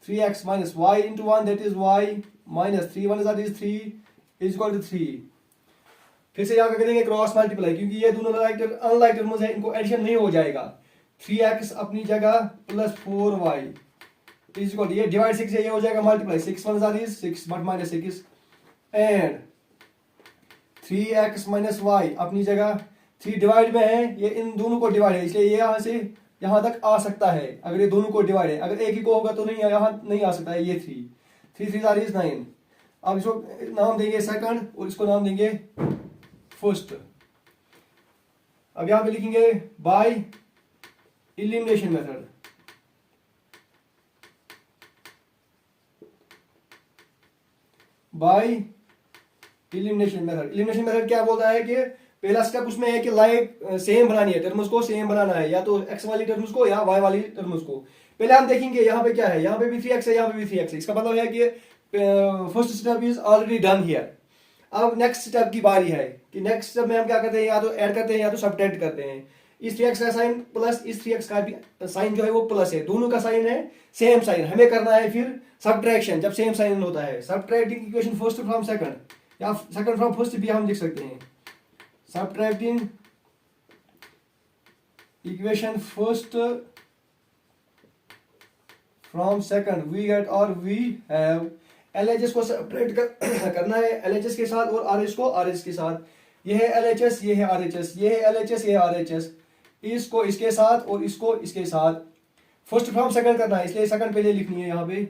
3x minus y into 1 that is y minus 3 1 that is 3 is equal to 3। फिर से यहाँ करेंगे क्रॉस मल्टीप्लाई, क्योंकि ये दोनों अनलाइक टर्म्स है, इनको एडिशन नहीं हो जाएगा। 3x अपनी जगह प्लस 4y इज इक्वल, ये डिवाइड 6 है, ये हो जाएगा multiply 6 1 that is 6 but minus 6 and 3x minus y अपनी जगह 3 डिवाइड में है, ये इन दोनों को डिवाइड है, इसलिए ये यहाँ से यहाँ तक आ सकता है अगर ये दोनों को डिवाइड है। अगर एक ही को होगा तो नहीं, यहाँ नहीं आ सकता है। ये 3 3 that is 9। अब इसको नाम देंगे सेकंड और इसको नाम देंगे फर्स्ट। अब यहां पे लिखेंगे by elimination method. By elimination method, elimination method क्या बोलता है कि पहला स्टेप उसमें है कि लाइक सेम बनानी है, टर्म्स को सेम बनाना है, या तो x वाली टर्म्स को या y वाली टर्म्स को। पहले हम देखेंगे यहाँ पे क्या है, यहाँ पे भी 3x है, यहाँ पे भी 3x है, इसका मतलब है कि first step is already done here. अब नेक्स्ट स्टेप की बारी है कि नेक्स्ट स्टेप में हम क्या करते हैं, या तो ऐड करते हैं या तो सब्ट्रैक्ट करते हैं। इस 3x का साइन प्लस इस 3x का भी साइन जो है वो प्लस है, दोनों का साइन है सेम साइन। हमें करना है फिर सब्ट्रैक्शन जब सेम साइन होता है। Subtracting equation first from second या सेकंड फ्रॉम फर्स्ट भी हम लिख सकते हैं। Subtracting equation first from second we get और वी हैव LHS को सब्ट्रैक्ट करना है LHS के साथ और RH को RH के साथ। ये है LHS, ये है RHS, ये है LHS, ये है RHS, इसको इसके साथ और इसको इसके साथ। फर्स्ट फ्रॉम सेकंड करना है, इसलिए सेकंड पहले लिखनी है यहाँ पे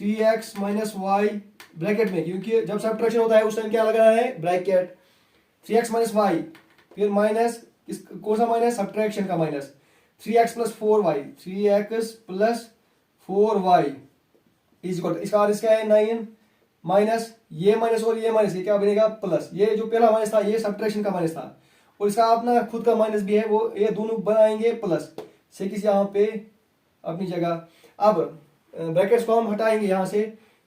3x माइनस वाई ब्रैकेट में, क्योंकि जब सब्ट्रैक्शन होता है उस टाइम क्या लगाना है, ब्रैकेट 3x माइनस वाई, फिर माइनस कौन सा माइनस, सब्ट्रैक्शन का minus 3x plus 4y, 3x plus 4y is equal, इसका और इसका है 9 माइनस ये माइनस और ये माइनस, ये क्या बनेगा प्लस। ये जो पहला माइनस था ये सब्ट्रैक्शन का माइनस था और इसका अपना खुद का माइनस भी है, वो ये दोनों बनाएंगे प्लस। 6 यहाँ पे अपनी जगह। अब ब्रैकेट्स को हम हटाएंगे यहाँ से,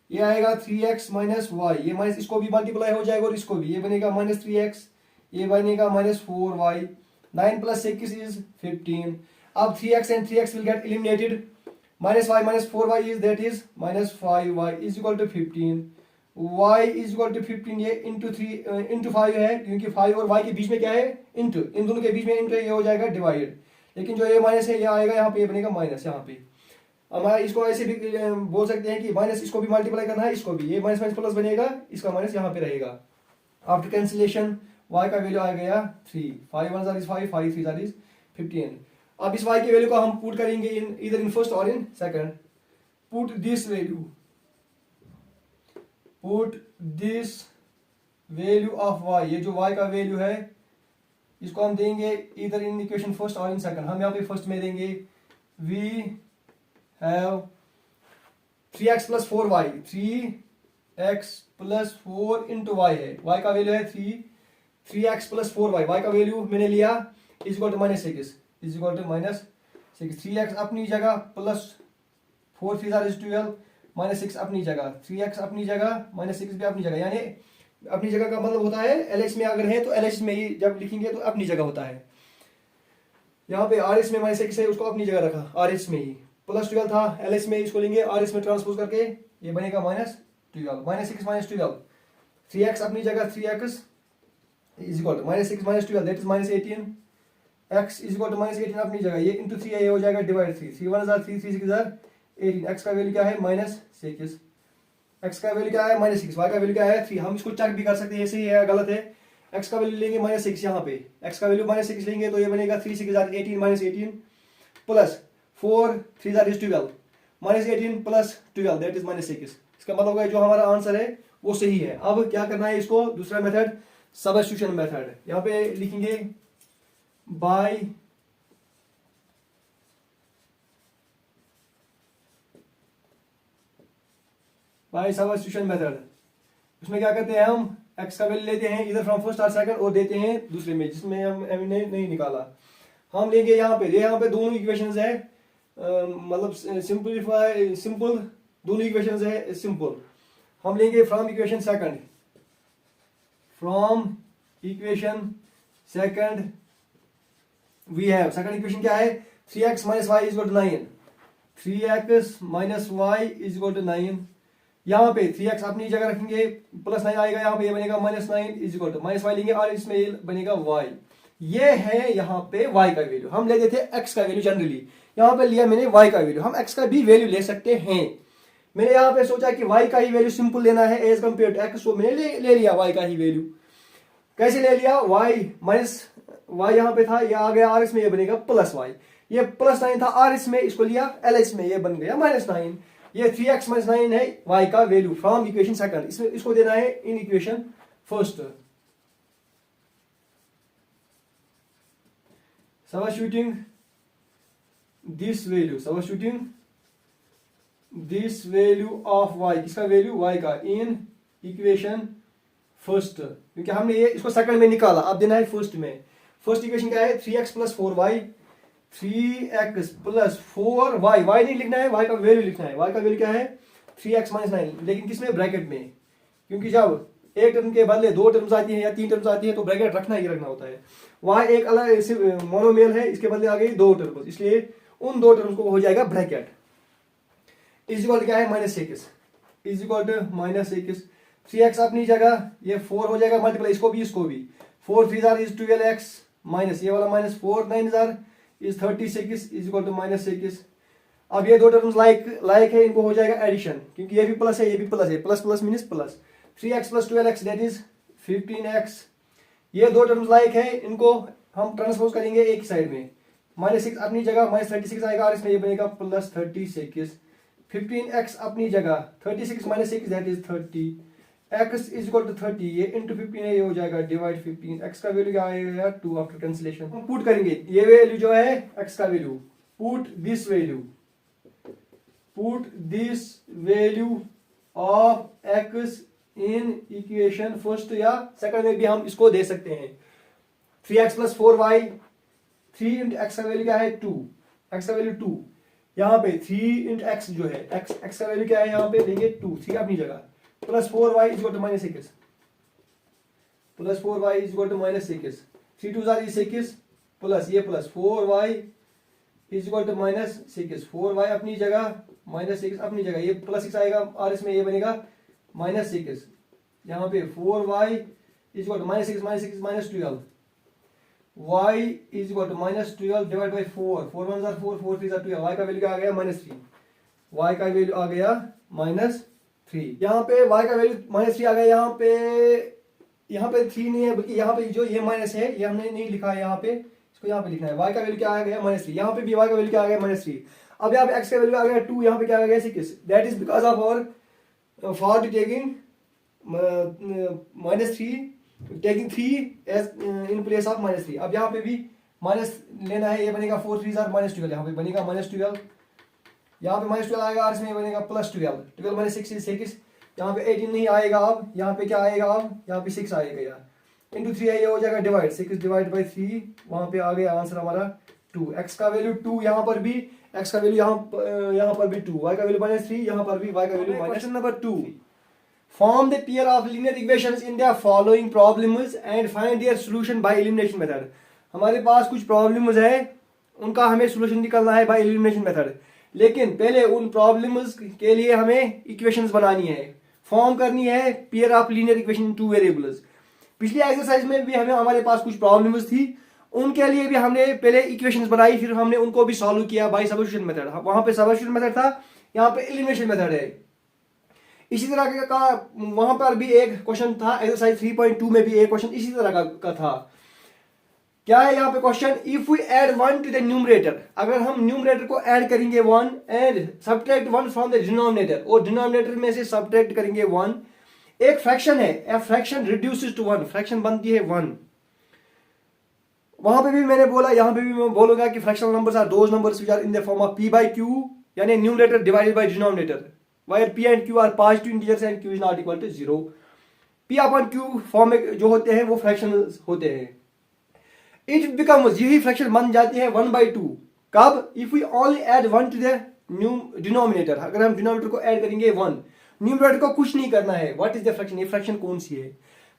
ये आएगा 3x माइनस वाई, ये माइनस इसको भी मल्टीप्लाई हो जाएगा और इसको भी, ये बनेगा माइनस 3x, ये बनेगा माइनस 4y। 9 plus 6 is 15। अब 3x and 3x will get eliminated, minus y minus 4y is that is minus 5y is equal to 15। y is equal to 15, ये इंटू 3 इंटू 5 है, क्योंकि 5 और y के बीच में क्या है, इंटू, इन दोनों के बीच में इंटू, ये हो जाएगा डिवाइड। लेकिन जो ये माइनस है ये आएगा यहाँ पे, ये बनेगा माइनस यहाँ पे। हमारा इसको ऐसे भी बोल सकते हैं कि माइनस इसको भी मल्टीप्लाई करना है, इसको भी, ये माइनस माइनस प्लस बनेगा, इसका माइनस यहाँ पे रहेगा। आफ्टर कैंसिलेशन y का वैल्यू आ गया 3, 5 1 that is 5, 5 3 that is 15। अब इस y की वैल्यू को हम पुट करेंगे इन इधर इन फर्स्ट और in second. Put this value, put this value of y, ये जो y का वैल्यू है इसको हम देंगे इधर इन इक्वेशन फर्स्ट और इन सेकंड। हम यहाँ पे फर्स्ट में देंगे we have 3x plus 4y, 3x plus 4 into y है, y का वैल्यू है 3x प्लस 4y, y का वैल्यू मैंने लिया is equal to minus 6, is equal to minus 6। 3x अपनी जगह प्लस 4 3 इज 12, माइनस 6 अपनी जगह, 3x अपनी जगह, माइनस 6 भी अपनी जगह। यानी अपनी जगह का मतलब होता है LH में अगर है तो LH में ही जब लिखेंगे तो अपनी जगह होता है। यहाँ पे RS में माइनस 6 है, उसको अपनी जगह रखा, RS में ही प्लस 12 था, LH में इसको लेंगे RS में ट्रांसपोज करके, ये बनेगा माइनस 12, माइनस 6 माइनस 12, 3x अपनी जगह 3x is equal to minus 6 minus 12 that is minus 18, x is equal to minus 18 अपनी जगह, ये इंटू 3 है, ये हो जाएगा डिवाइड 3, 3 1 3 3 6 18। x का वैल्यू क्या है माइनस 6, x का वैल्यू क्या है माइनस 6, y का वैल्यू क्या है 3। हम इसको चेक भी कर सकते हैं सही है या गलत है। x का वैल्यू लेंगे माइनस 6, यहाँ पे x का वैल्यू माइनस 6 लेंगे तो ये बनेगा 3 6 18 minus 18 plus 4 3 is 12, minus 18 plus 12 that is minus 6। इसका मतलब होगा जो हमारा आंसर है वो सही है। अब क्या करना है इसको, दूसरा मेथड सब्स्टिट्यूशन मेथड, यहाँ पे लिखेंगे बाय सब्स्टिट्यूशन मेथड। उसमें क्या करते हैं, हम x का वैल्यू लेते हैं इधर फ्रॉम फर्स्ट और सेकंड और देते हैं दूसरे में जिसमें हमने नहीं निकाला। हम लेंगे यहाँ पे दोनों इक्वेशंस है, मतलब सिंपल दोनों इक्वेशंस है सिंपल। हम लेंगे from equation second, from equation second we have, second equation क्या है 3x minus y is equal to 9, 3x minus y is equal to 9। यहाँ पे 3x अपनी जगह रखेंगे, प्लस 9 आएगा, यहाँ पे ये बनेगा minus 9 is equal to minus y लेंगे और इसमें ये बनेगा y। ये है यहाँ पे y का वैल्यू। हम लेते थे x का वैल्यू जनरली, यहाँ पे लिया मैंने y का वैल्यू। हम x का भी वैल्यू ले सकते हैं। मैंने यहाँ पे सोचा कि y का ही वैल्यू सिंपल लेना है एज कम्पेयर टू x, तो मैंने ले लिया y का ही वैल्यू। कैसे ले लिया? y माइनस y यहाँ पे था, ये आ गया r इसमें, ये बनेगा प्लस y। ये प्लस 9 था r इसमें, इसको लिया l इसमें, ये बन गया माइनस 9। ये 3x माइनस 9 है y का वैल्यू फ्रॉम इक्वेशन सेकंड। इसमें इसको देना है इन equation first. Substituting this value of y, किसका वैल्यू? y का, इन इक्वेशन फर्स्ट, क्योंकि हमने ये इसको सेकंड में निकाला, अब देना है फर्स्ट में। फर्स्ट इक्वेशन क्या है? 3x plus 4y, 3x plus 4y, y नहीं लिखना है, y का वैल्यू लिखना है। y का वैल्यू क्या है? 3x माइनस 9, लेकिन किसमें? ब्रैकेट में, क्योंकि जब एक टर्म के बदले दो टर्म्स आती है या तीन टर्म्स आती है तो ब्रैकेट रखना ही रखना होता है। वहां एक अलग मोनोमियल है, इसके बदले आ गई दो टर्म्स, इसलिए उन दो टर्म्स को हो जाएगा ब्रैकेट। इज इक्वल क्या है? Minus 6 is equal to minus 6। 3x अपनी जगह, ये 4 हो जाएगा मल्टीप्लाई, इसको भी इसको भी। 4 3 इज 12x माइनस ये वाला minus 4 9 is 36 is equal to minus 6। अब ये दो टर्म्स लाइक है, इनको हो जाएगा एडिशन, क्योंकि ये भी प्लस है ये भी प्लस है, plus plus means plus. 3x plus 12x that is 15x। ये दो टर्म्स लाइक है, इनको हम ट्रांसपोज करेंगे एक साइड में। माइनस 6 अपनी जगह माइनस 36 आएगा और इसमें ये बनेगा प्लस 36। 15x अपनी जगह, 36 minus 6 that is 30। x is equal to 30, ये इंटू 15 है, ये हो जाएगा डिवाइड 15। x का वैल्यू क्या आएगा? 2 आफ्टर कैंसिलेशन। हम पुट करेंगे ये वैल्यू जो है x का value, put this value of x in equation first या सेकंड में भी हम इसको दे सकते हैं। 3x plus 4y, 3 into x का वैल्यू क्या है? 2, x का वैल्यू 2। यहाँ पे 3 इंटू एक्स जो है, x का वैल्यू क्या है? यहाँ पे देंगे 2, 3 अपनी जगह, plus 4y is equal to minus 6, plus 4y is equal to minus 6। 3 2 is 6 plus ये plus 4y is equal to minus 6। 4y अपनी जगह, माइनस 6 अपनी जगह, ये प्लस 6 आएगा और इसमें ये बनेगा माइनस 6। यहाँ पे 4y is equal to minus 6 minus 12, y is equal to minus 12 divide by 4, 4 1 4 4 3 12, y का वैल्यू क्या आ गया? माइनस 3। y का वैल्यू आ गया माइनस 3। यहाँ पे y का वैल्यू माइनस 3 आ गया। यहाँ पे 3 नहीं है, बल्कि यहाँ पे जो ये माइनस है ये हमने नहीं लिखा है, यहाँ पे इसको यहाँ पे लिखना है। y का वैल्यू क्या आ गया? माइनस 3। यहाँ पे भी y का वैल्यू क्या आ गया? माइनस 3। अब यहाँ पे x का वैल्यू आ गया 2, यहाँ पे क्या आ गया? 6। That is because of our for taking minus 3, taking 3 as in place of minus 3। अब यहाँ पे भी माइनस लेना है, ये बनेगा 4 3 माइनस 12, यहाँ पे बनेगा माइनस 12, यहाँ पे माइनस 12 आएगा और इसमें बनेगा प्लस 12, 12 माइनस 6, यहाँ पे 18 नहीं आएगा। अब यहाँ पे क्या आएगा? अब यहाँ पे 6 आएगा यार, इंटू 3 है, ये हो जाएगा डिवाइड, 6 डिवाइड बाई 3, वहाँ पे आ गया आंसर हमारा 2। x का वैल्यू 2, यहाँ पर भी x का वैल्यू यहाँ पर भी 2, y का वैल्यू माइनस 3, यहाँ पर भी y का value minus. Question number 2, form the pair of linear equations in the following problems and find their solution by elimination method. हमारे पास कुछ प्रॉब्लम्स है, उनका हमें सॉल्यूशन निकालना है बाय एलिमिनेशन मेथड, लेकिन पहले उन प्रॉब्लम्स के लिए हमें इक्वेशंस बनानी है, फॉर्म करनी है pair of linear equation in two variables. पिछली एक्सरसाइज में भी हमारे पास कुछ प्रॉब्लम्स थी, उनके लिए भी हमने पहले इक्वेशंस बनाई, फिर हमने उनको भी सॉल्व किया बाय सब्स्टिट्यूशन मेथड। वहां पे सब्स्टिट्यूशन मेथड था, यहाँ पे एलिमिनेशन मेथड है। इसी तरह का वहां पर भी एक क्वेश्चन था, एक्सरसाइज 3.2 में भी एक क्वेश्चन इसी तरह का था। क्या है यहाँ पे question? If we add 1 to the numerator, अगर हम न्यूमरेटर को ऐड करेंगे 1 and subtract 1 from the denominator, और डिनोमिनेटर में से सब्ट्रैक्ट करेंगे 1। एक फ्रैक्शन है, a fraction reduces to 1, fraction बनती है 1। वहां पे भी मैंने बोला, यहाँ पे भी मैं बोलूंगा कि fractional numbers are those numbers which are in the form of p by q, यानी numerator divided by denominator, where p and q are positive integers and q is not equal to 0। p upon q form में जो होते हैं वो फ्रैक्शनल्स होते हैं। It becomes, यही fraction बन जाती है 1/2। कब? If we only add 1 to the denominator, अगर हम डिनोमिनेटर को ऐड करेंगे 1, न्यूमरेटर को कुछ नहीं करना है। What is the fraction? ये फ्रैक्शन कौन सी है?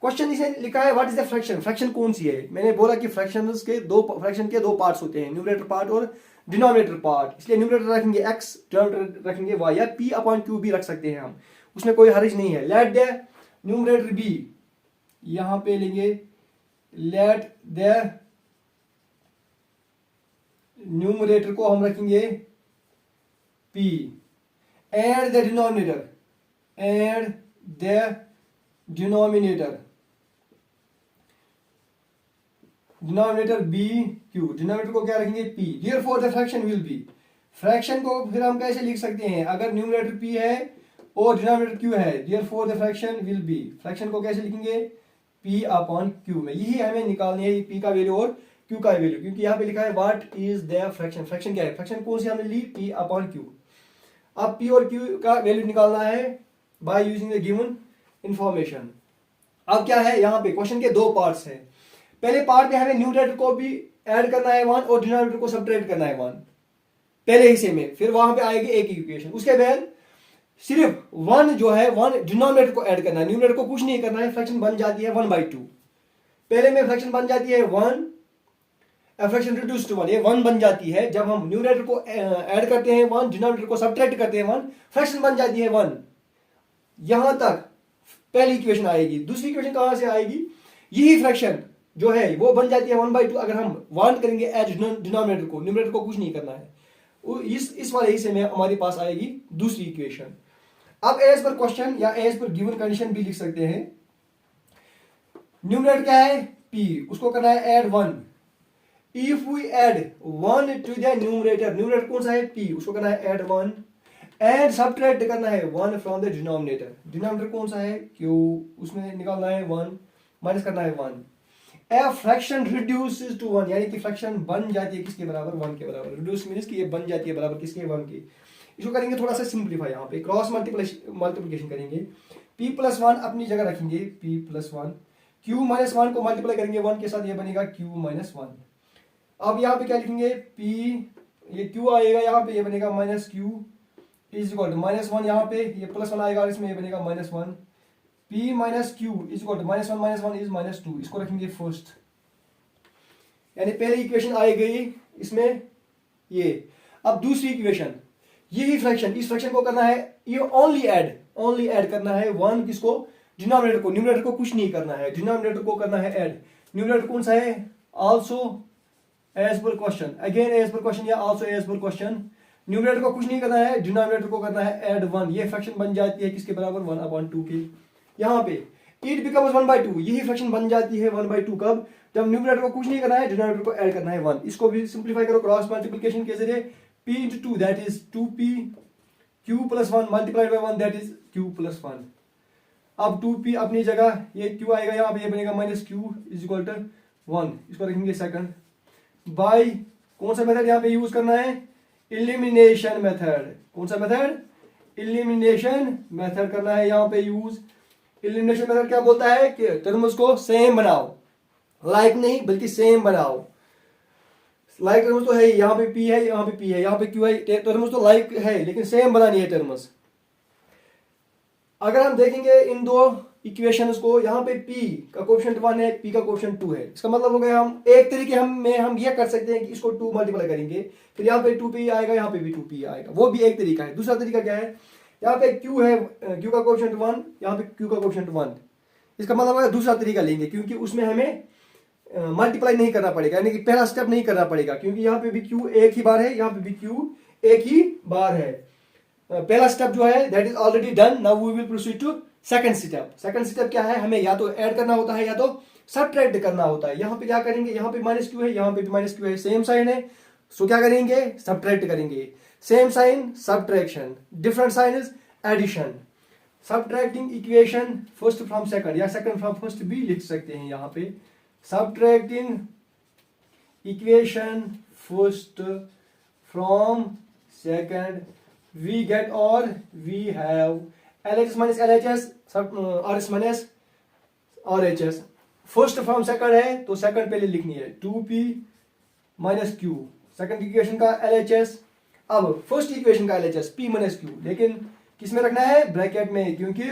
क्वेश्चन इसे लिखा है what is the fraction, fraction कौन सी है। मैंने बोला कि फ्रैक्शन के दो पार्ट्स होते हैं, न्यूमरेटर पार्ट और डिनोमिनेटर पार्ट। इसलिए न्यूमरेटर रखेंगे x, डिनोमिनेटर रखेंगे y, या p अपॉन q भी रख सकते हैं हम, उसमें कोई हर्ज नहीं है। लेट द न्यूमरेटर बी, यहां पे लेंगे लेट द न्यूमरेटर को हम रखेंगे p and the denominator be q, denominator को क्या रखेंगे p। Therefore the fraction will be, fraction को फिर हम कैसे लिख सकते हैं, अगर न्यूमरेटर p है और डिनोमिनेटर q है, therefore the fraction will be, fraction को कैसे लिखेंगे p अपॉन q में। यही हमें निकालनी है p का वैल्यू और q का वैल्यू, क्योंकि यहाँ पे लिखा है what is the fraction, fraction क्या है, फ्रैक्शन कौन सी हमने ली p अपॉन q। अब p और q का वैल्यू निकालना है by using the given information. अब क्या है, यहाँ पे क्वेश्चन के दो पार्ट्स हैं। पहले पार्ट में हमें न्यूमरेटर को भी ऐड करना है 1 और डिनोमिनेटर को सब्ट्रैक्ट करना है 1 पहले हिस्से में, फिर वहां पे आएगी एक इक्वेशन। उसके बाद सिर्फ 1 जो है 1 डिनोमिनेटर को ऐड करना है, न्यूमरेटर को कुछ नहीं करना है, फ्रैक्शन बन जाती है 1/2। पहले में फ्रैक्शन बन जाती है 1, फ्रैक्शन रिड्यूस टू 1, ये 1 बन जाती है। जब हम न्यूमरेटर को ऐड करते हैं 1, डिनोमिनेटर को सब्ट्रैक्ट करते हैं 1, फ्रैक्शन बन जाती है 1। यहां तक पहली इक्वेशन आएगी। दूसरी इक्वेशन कहां से आएगी, यही फ्रैक्शन जो है वो बन जाती है 1/2 अगर हम 1 करेंगे एज डिनोमिनेटर को, न्यूमरेटर को कुछ नहीं करना है। इस वाले हिस्से में हमारे पास आएगी दूसरी इक्वेशन। अब एज पर क्वेश्चन या एज पर गिवन कंडीशन भी लिख सकते हैं। न्यूमरेटर क्या है p, उसको करना है add 1। If we add 1 to the numerator, numerator कौन सा है p, उसको करना है ऐड 1 एंड सब्ट्रैक्ट करना है 1 फ्रॉम द डिनोमिनेटर। डिनोमिनेटर कौन सा है q, उसमें निकालना है 1 माइनस करना है 1। ए फ्रैक्शन रिड्यूसेस टू 1, यानी कि फ्रैक्शन बन जाती है किसके बराबर, 1 के बराबर। रिड्यूस मींस कि ये बन जाती है बराबर किसके, 1 के। इसको करेंगे थोड़ा सा सिंप्लीफाई, यहाँ पे क्रॉस मल्टीप्लिकेशन करेंगे। p प्लस 1 अपनी जगह रखेंगे, p प्लस 1, q माइनस 1 को मल्टीप्लाई करेंगे 1 के साथ, ये बनेगा q माइनस 1। अब यहाँ पे क्या लिखेंगे p, ये q आएगा यहाँ पे, ये बनेगा minus q is equal to minus 1, यहाँ पे ये प्लस 1 आएगा, इसमें ये बनेगा minus 1। p minus q is equal to minus 1 is minus 2, इसको रखेंगे फर्स्ट, यानी पहली इक्वेशन आई गई इसमें ये। अब दूसरी इक्वेशन, यही फ्रैक्शन, इस फ्रैक्शन को करना है ये ओनली ऐड करना है 1 किसको, डिनोमिनेटर को, न्यूमरेटर को कुछ नहीं करना है, डिनोमिनेटर को करना है ऐड। न्यूमरेटर कौन सा है, also as per question, again as per question या also as per question. Numerator को कुछ नहीं करना है, डिनोमिनेटर को करना है ऐड 1, ये फ्रैक्शन बन जाती है किसके बराबर, 1/2 के। यहाँ पे इट बिकम्स 1/2, यही फ्रैक्शन बन जाती है 1/2 कब, जब न्यूमरेटर को कुछ नहीं करना है, डिनोमिनेटर को ऐड करना है 1। इसको भी सिंप्लीफाई करो क्रॉस मल्टीप्लिकेशन के जरिए, p into 2 that is 2p, q plus 1 multiplied by 1 that is q plus 1। अब 2p अपनी जगह, ये q आएगा यहाँ पे, ये बनेगा minus q is equal to 1, इसको रखेंगे सेकंड। बाय कौन सा मेथड यहाँ पे यूज करना है, एलिमिनेशन मेथड। कौन सा मेथड, एलिमिनेशन मेथड करना है यहाँ पे यूज। एलिमिनेशन मेथड क्या बोलता है कि टर्म्स को सेम बनाओ, लाइक नहीं बल्कि सेम बनाओ। लाइक टर्म्स तो है, यहाँ पे p है, यहाँ पे p है, यहाँ पे q है, टर्म्स तो लाइक है लेकिन सेम बनानी है टर्म्स। अगर हम देखेंगे इन दो इक्वेशंस को, यहाँ पे p का कोएफिशिएंट 1 है, p का कोएफिशिएंट 2 है, इसका मतलब हो गया हम एक तरीके हम ये कर सकते हैं कि इसको 2 मल्टीप्लाई करेंगे, फिर यहाँ पे 2p आएगा, यहाँ पे भी 2p आएगा, वो भी एक तरीका है। दूसरा तरीका क्या है, यहाँ पे q है, q का कोएफिशिएंट 1, यहाँ पे q का कोएफिशिएंट 1, इसका मतलब दूसरा तरीका लेंगे क्योंकि उसमें हमें मल्टीप्लाई नहीं करना पड़ेगा, यानी कि पहला स्टेप नहीं करना पड़ेगा, क्योंकि यहाँ पे भी q एक ही बार है, यहाँ पे भी q एक ही बार है। पहला स्टेप जो है that is already done, now we will proceed to second step. Second step क्या है, हमें या तो ऐड करना होता है या तो सब्ट्रैक्ट करना होता है। यहाँ पे क्या करेंगे, यहाँ पे माइनस q है, यहाँ पे भी माइनस q है, सेम साइन है, सो क्या करेंगे, सब्ट्रैक्ट करेंगे। Same sign subtraction, different sign is addition. Subtracting equation first from second या सेकंड फ्रॉम फर्स्ट भी लिख सकते हैं यहाँ पे। Subtracting equation first from second, we get or we have LHS minus LHS, RHS minus RHS। First from second है तो second पहले लिखनी है, 2p minus q, second equation का LHS। अब फर्स्ट इक्वेशन का LHS p माइनस q, लेकिन किस में रखना है, ब्रैकेट में, क्योंकि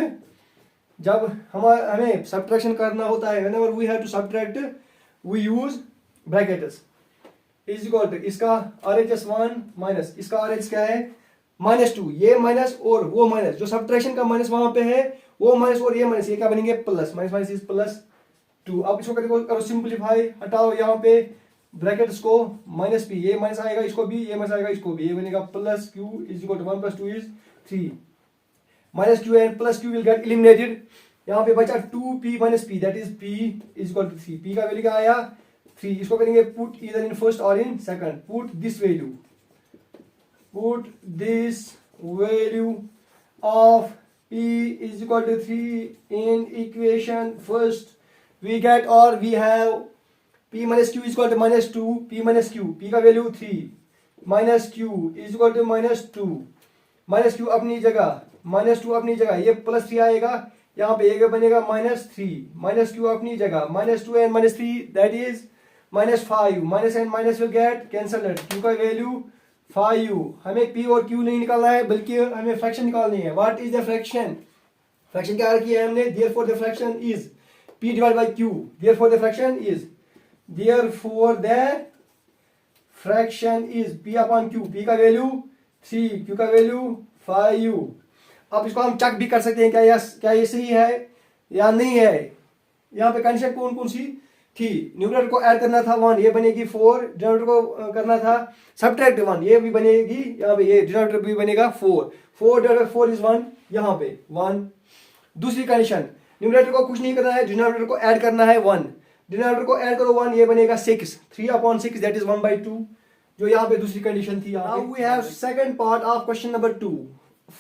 जब हमें सब्ट्रैक्शन करना होता है, whenever we have to subtract we use brackets is equal to इसका RHS 1 माइनस इसका RHS क्या है -2, ये माइनस और वो माइनस, जो सब्ट्रैक्शन का माइनस वहां पे है वो माइनस और ये माइनस, ये क्या बनेंगे प्लस, माइनस माइनस इज +2। अब इसको करो सिंपलीफाई, हटाओ यहाँ पे ब्रैकेट्स को, माइनस p, ये माइनस आएगा इसको भी, ये माइनस आएगा इसको भी, ये बनेगा +q is equal to 1 + 2 is 3, -q and +q will get eliminated. यहाँ पे बचा 2p - p, that is p is equal to 3, p का वैल्यू क्या आया 3। इसको करेंगे पुट इधर इन फर्स्ट और in second, put this value of p is equal to 3 in equation first, we get or we have p minus q is equal to -2, p minus q, p का value 3 minus q is equal to -2, minus q अपनी जगह, -2 अपनी जगह, ये +3 आएगा यहाँ पे, ये बनेगा -3, minus q अपनी जगह, -2 and -3 that is -5, minus and minus will get cancelled, q का वैल्यू 5। हमें p और q नहीं निकालना है बल्कि हमें फ्रैक्शन निकालनी है। What is the fraction, fraction क्या रखी है हमने, therefore the fraction is p divided by q, therefore the fraction is p upon q, p का वैल्यू 3, q का वैल्यू 5। अब इसको हम चेक भी कर सकते हैं क्या ये सही है या नहीं है। यहाँ पे कंडीशन कौन कौन सी थी, न्यूमरेटर को ऐड करना था 1, ये बनेगी 4, डिनोमिनेटर को करना था सब्ट्रैक्ट 1, ये भी बनेगी, यहाँ पे ये डिनोमिनेटर भी बनेगा 4, 4 डिवाइडेड बाय 4 इज 1, यहाँ पे 1। दूसरी कंडीशन, न्यूमरेटर को कुछ नहीं करना है, डिनोमिनेटर को ऐड करना है 1, डिनोमिनेटर को ऐड करो 1, ये बनेगा 6, 3/6 दैट इज 1/2, जो यहाँ पे दूसरी कंडीशन थी। Now we have second part of question number 2।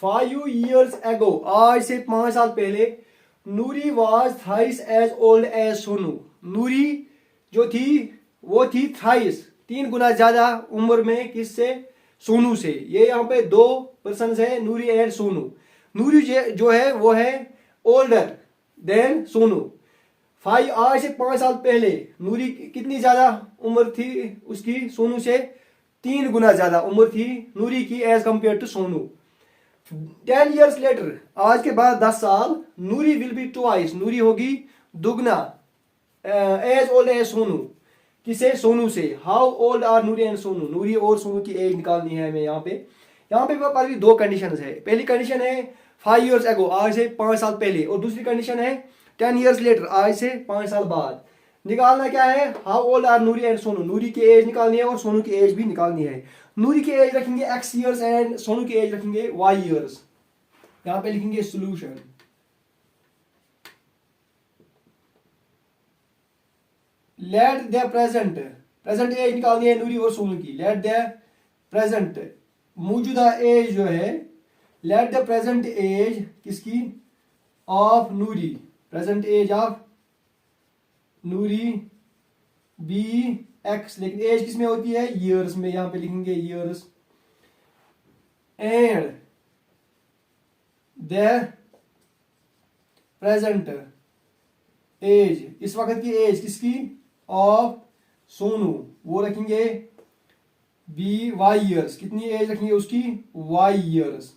5 years ago, आज से 5 साल पहले, Noori was thrice as old as Sonu, Noori जो थी वो थी थ्राइस 3 गुना ज्यादा उम्र में किससे, सोनू से। ये यहाँ पे 2 पर्सन है, नूरी एंड सोनू। नूरी जो है वो है ओल्डर देन सोनू। आज से 5 साल पहले नूरी कितनी ज्यादा उम्र थी उसकी, सोनू से 3 गुना ज्यादा उम्र थी नूरी की age compare to Sonu. 10 years later, आज के बाद 10 साल, Noori will be twice, Noori होगी दुगना एज ओल्ड एज सोनू, किसे, सोनू से। How old are Noori and Sonu, Noori और सोनू की एज निकालनी है हमें। यहाँ पे 2 कंडीशन है। पहली कंडीशन है 5 years ago, आज से 5 साल पहले, और दूसरी कंडीशन है 10 years later, आज से 5 साल बाद। निकालना क्या है, how old are Noori and Sonu, Noori की एज निकालनी है और सोनू की एज भी निकालनी है। नूरी की एज रखेंगे x years एंड सोनू की एज रखेंगे y years। यहां पे लिखेंगे solution. Let the present age निकालनी है नूरी और सोनू की। लेट द प्रेजेंट, मौजूदा एज जो है, लेट द प्रेजेंट एज किसकी, of Noori, present age of Noori be x, लेकिन एज किसमें होती है, ईयर्स में, यहां पे लिखेंगे years. And the present age, इस वक्त की एज किसकी, ऑफ सोनू, वो रखेंगे बी वाई ईयर्स। कितनी एज रखेंगे उसकी, y years.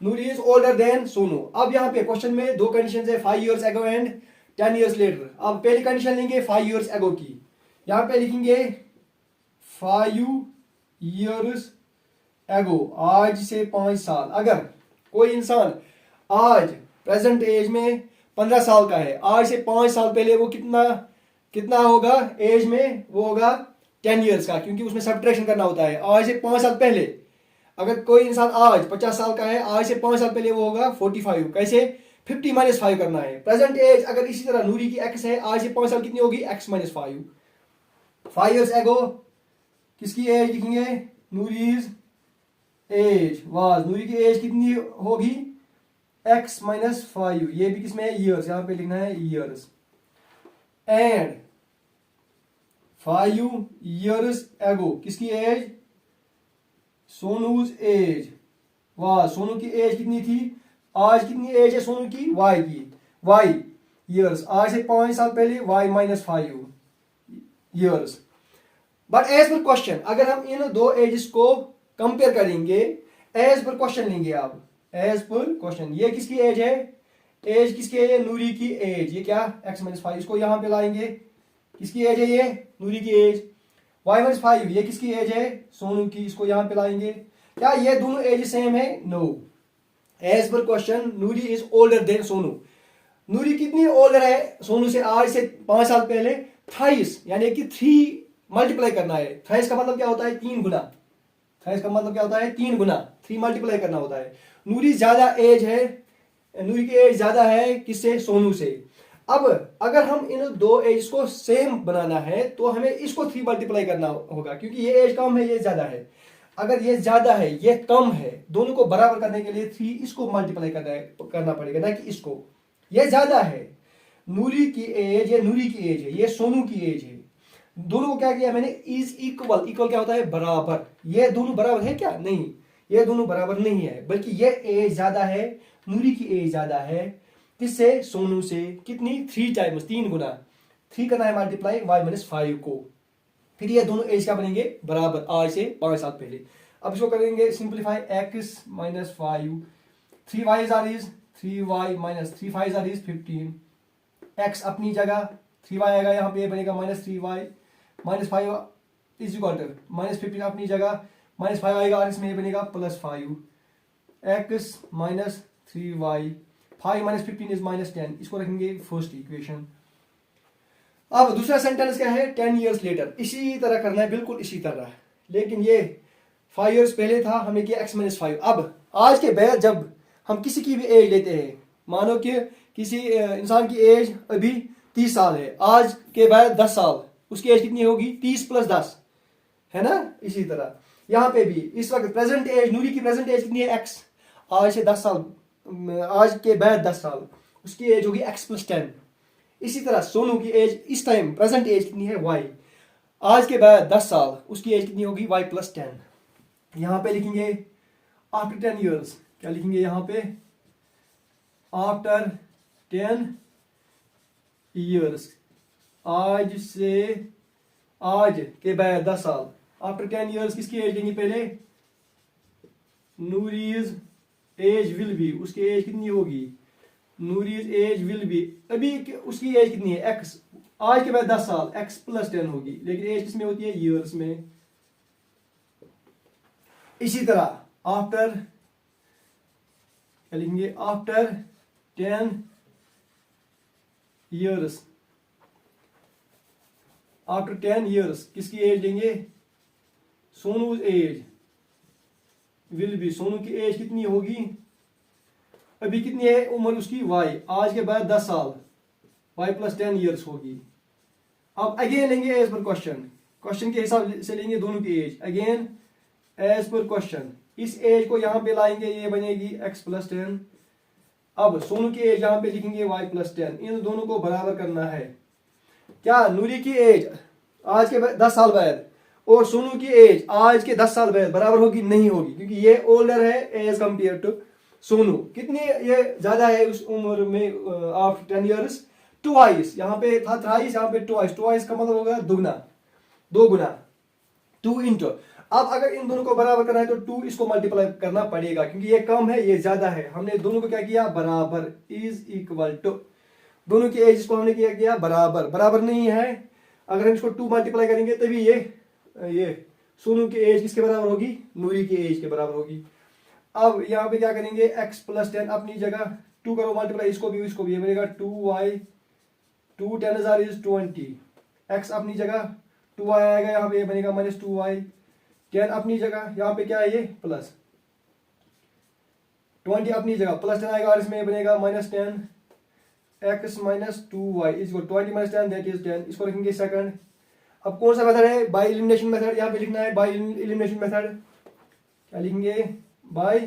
Noori is older than Sonu. अब यहाँ पे क्वेश्चन में 2 कंडीशन है, 5 years ago and 10 years later। अब पहली कंडीशन लेंगे 5 years ago की, यहां पे लिखेंगे 5 years ago, आज से 5 साल। अगर कोई इंसान आज प्रेजेंट एज में 15 साल का है, आज से 5 साल पहले वो कितना होगा एज में, वो होगा 10 years का, क्योंकि उसमें सब्ट्रैक्शन करना होता है। आज से 5 साल पहले अगर कोई इंसान आज 50 साल का है, आज से 5 साल पहले वो होगा 45। कैसे, 50 - 5 करना है। प्रेजेंट एज अगर इसी तरह नूरी की x है, आज से 5 साल कितनी होगी, x - 5। 5 years ago किसकी एज लिखेंगे, नूरीज एज वाज, नूरी की एज कितनी होगी, x - 5, ये भी किसमें है, ईयर्स, यहां पे लिखना है ईयर्स। एंड 5 years ago किसकी age, Sonu's age was, Sonu की एज कितनी थी, आज कितनी एज है सोनू की, y की, y years, आज से 5 साल पहले y - 5 years। But as per question, अगर हम इन 2 एजेस को कंपेयर करेंगे, एज पर क्वेश्चन लेंगे आप, एज पर क्वेश्चन। ये किसकी एज है? एज किसकी है? नूरी की एज। ये क्या? x-5, इसको यहां पे लाएंगे। किसकी एज है? ये नूरी की एज। y-5 ये किसकी एज है? सोनू की, इसको यहां पे लाएंगे। क्या ये दोनों एज सेम है? No. As per question Noori is older than Sonu. Noori कितनी ओल्डर है सोनू से? आज से 5 साल पहले 23, यानी कि 3 मल्टीप्लाई करना है। 23 का मतलब क्या होता है? 3 गुना। 23 का मतलब क्या होता है? 3 गुना। 3 मल्टीप्लाई करना होता है। नूरी ज्यादा एज है, नूरी की एज ज्यादा है किससे? सोनू से। अब अगर हम इन दो एज को सेम बनाना है तो हमें इसको 3 मल्टीप्लाई करना होगा, क्योंकि ये एज कम है, ये ज्यादा है। अगर ये ज्यादा है, ये कम है, दोनों को बराबर करने के लिए 3 इसको मल्टीप्लाई करना पड़ेगा, ना कि इसको। ये ज्यादा है नूरी की एज, ये नूरी की एज है, ये सोनू की एज है। दोनों को क्या किया मैंने? Is equal. इक्वल क्या होता है? बराबर। ये दोनों बराबर है क्या? नहीं, ये दोनों बराबर नहीं है, बल्कि ये एज ज्यादा है, नूरी की एज ज्यादा है किससे? सोनू से। कितनी? 3 टाइम्स, 3 गुना। 3 करना है मल्टीप्लाई y-5 को। फिर ये दोनों एज क्या बनेंगे? बराबर, आज से 5 साल पहले। अब इसको करेंगे simplify. x-5, 3y are is 3y minus 3 are is 15। x अपनी जगह, 3y आएगा यहाँ पे, बनेगा -3y -5 इज इक्वल टू -15 अपनी जगह, -5 आएगा और इसमें बनेगा +5। x minus 3y, 5 minus 15 is -10। इसको रखेंगे फर्स्ट इक्वेशन। अब दूसरा सेंटेंस क्या है? 10 ईयर्स लेटर। इसी तरह करना है, बिल्कुल इसी तरह, लेकिन ये 5 ईयर्स पहले था, हमने किया x-5। अब आज के बाद जब हम किसी की भी एज लेते हैं, मानो कि किसी इंसान की एज अभी 30 साल है, आज के बाद 10 साल, उसकी एज कितनी होगी? 30 + 10, है ना? इसी तरह यहाँ पे भी इस वक्त प्रेजेंट एज, नूरी की प्रेजेंट एज कितनी है? x। आज से 10 साल, आज के बाद 10 साल, उसकी एज होगी x + 10। इसी तरह सोनू की एज इस टाइम प्रेजेंट एज कितनी है? y। आज के बाद 10 साल, उसकी एज कितनी होगी? y + 10। यहाँ पे लिखेंगे आफ्टर 10 ईयर्स। क्या लिखेंगे यहाँ पे? आफ्टर 10 ईयर्स, आज से, आज के बाद 10 साल। आफ्टर 10 ईयर्स किसकी एज लेंगे पहले? नूरीज एज विल बी, उसकी एज कितनी होगी? नूरीज एज विल बी, अभी उसकी एज कितनी है? x। आज के बाद 10 साल, x + 10 होगी, लेकिन एज किसमें होती है? ईयर्स में। इसी तरह आफ्टर, क्या लिखेंगे? आफ्टर 10 ईयर्स, आफ्टर 10 ईयर्स किसकी एज लेंगे? Sonu age will be, Sonu की एज कितनी होगी? अभी कितनी है उम्र उसकी? y। आज के बाद 10 साल, y + 10 ईयर्स होगी। अब अगेन लेंगे एज पर क्वेश्चन, क्वेश्चन के हिसाब से लेंगे दोनों की age. Again as per question, इस एज को यहां पे लाएंगे, ये बनेगी x + 10। अब सोनू की एज यहां पे लिखेंगे y + 10। इन दोनों को बराबर करना है। क्या नूरी की एज आज के 10 साल बाद और सोनू की एज आज के 10 साल बाद बराबर होगी? नहीं होगी, क्योंकि ये ओल्डर है एज कंपेयर टू सोनू। कितनी ये ज्यादा है उस उम्र में? After 10 years twice. यहाँ पे था थ्राइस, यहाँ पे ट्वाइस। ट्वाइस का मतलब होगा दुगना, 2 गुना, 2 इंटू। अब अगर इन दोनों को बराबर करना है तो 2 इसको मल्टीप्लाई करना पड़ेगा, क्योंकि ये कम है, ये ज्यादा है। हमने दोनों को क्या किया? बराबर, इज इक्वल टू। दोनों की एज को हमने किया बराबर। बराबर नहीं है, अगर हम इसको 2 मल्टीप्लाई करेंगे तभी ये सोनू की एज किसके बराबर होगी? नूरी की एज के बराबर होगी। अब यहाँ पे क्या करेंगे? x + 10 अपनी जगह, 2 करो मल्टीप्लाई, इसको भी इसको भी, ये बनेगा 2y, 2 10 इज 20। x अपनी जगह, 2y आएगा यहाँ पे, ये बनेगा -2y। 10 अपनी जगह, यहाँ पे क्या है? ये प्लस 20 अपनी जगह, +10 आएगा और इसमें बनेगा -10। x - 2y is 20 - 10 that is 10। इसको लिखेंगे सेकंड। अब कौन सा मेथड है? By elimination method. यहाँ पे लिखना है बाय एलिमिनेशन मेथड। क्या लिखेंगे? By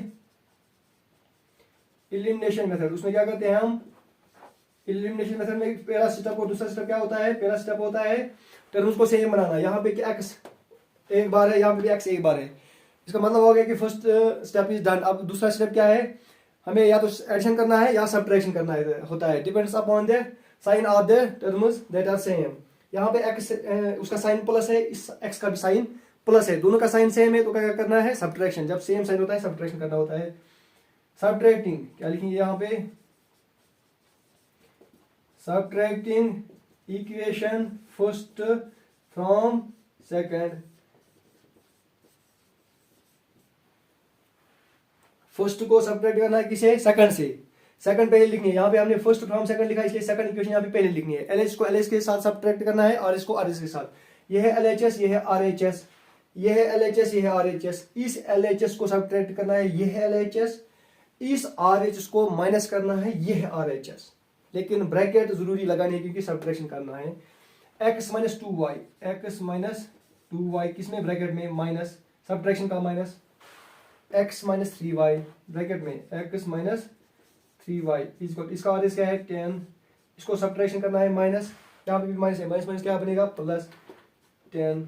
elimination method. उसमें क्या करते हैं हम? एलिमिनेशन मेथड में पहला स्टेप और दूसरा स्टेप क्या होता है? पहला स्टेप होता है टर्म्स को सेम बनाना। यहाँ पे x एक बार है, यहाँ पे भी x एक बार है। इसका मतलब हो गया कि फर्स्ट स्टेप इज डन। अब दूसरा स्टेप क्या है? हमें या तो एडिशन करना है या सब्ट्रैक्शन करना है, होता है, depends upon the sign of the terms that are same. यहाँ पे x उसका साइन प्लस है, इस x का भी साइन प्लस है, दोनों का साइन सेम है, तो क्या करना है? सब्ट्रैक्शन। जब सेम साइन होता है सब्ट्रैक्शन करना होता है। सबट्रैक्टिंग, क्या लिखेंगे यहाँ पे, subtracting equation first from second, first को सबट्रैक्ट करना है किसे, सेकंड से, सेकंड पहले लिखनी है, यहाँ पे हमने फर्स्ट फ्रॉम सेकंड लिखा है इसलिए सेकंड इक्वेशन यहाँ पे पहले लिखनी है। एलएच को एलएच के साथ सबट्रैक्ट करना है और इसको आरएच के साथ, ये है एलएचएस, ये है आरएचएस, ये है एलएचएस, ये है आरएचएस, इस एलएचएस को सबट्रैक्ट करना है, ये है एलएचएस, इस आरएचएस को माइनस करना है, ये है आरएचएस, लेकिन ब्रैकेट जरूरी लगानी है क्योंकि सबट्रैक्शन करना है। x minus 2y, x minus 2y किसमें, ब्रैकेट में, माइनस सबट्रैक्शन का minus, x minus 3y bracket में, x माइनस 3y इसका आदेश क्या है 10, इसको सबट्रैक्शन करना है माइनस, यहाँ पे भी माइनस है, माइनस माइनस क्या बनेगा प्लस 10।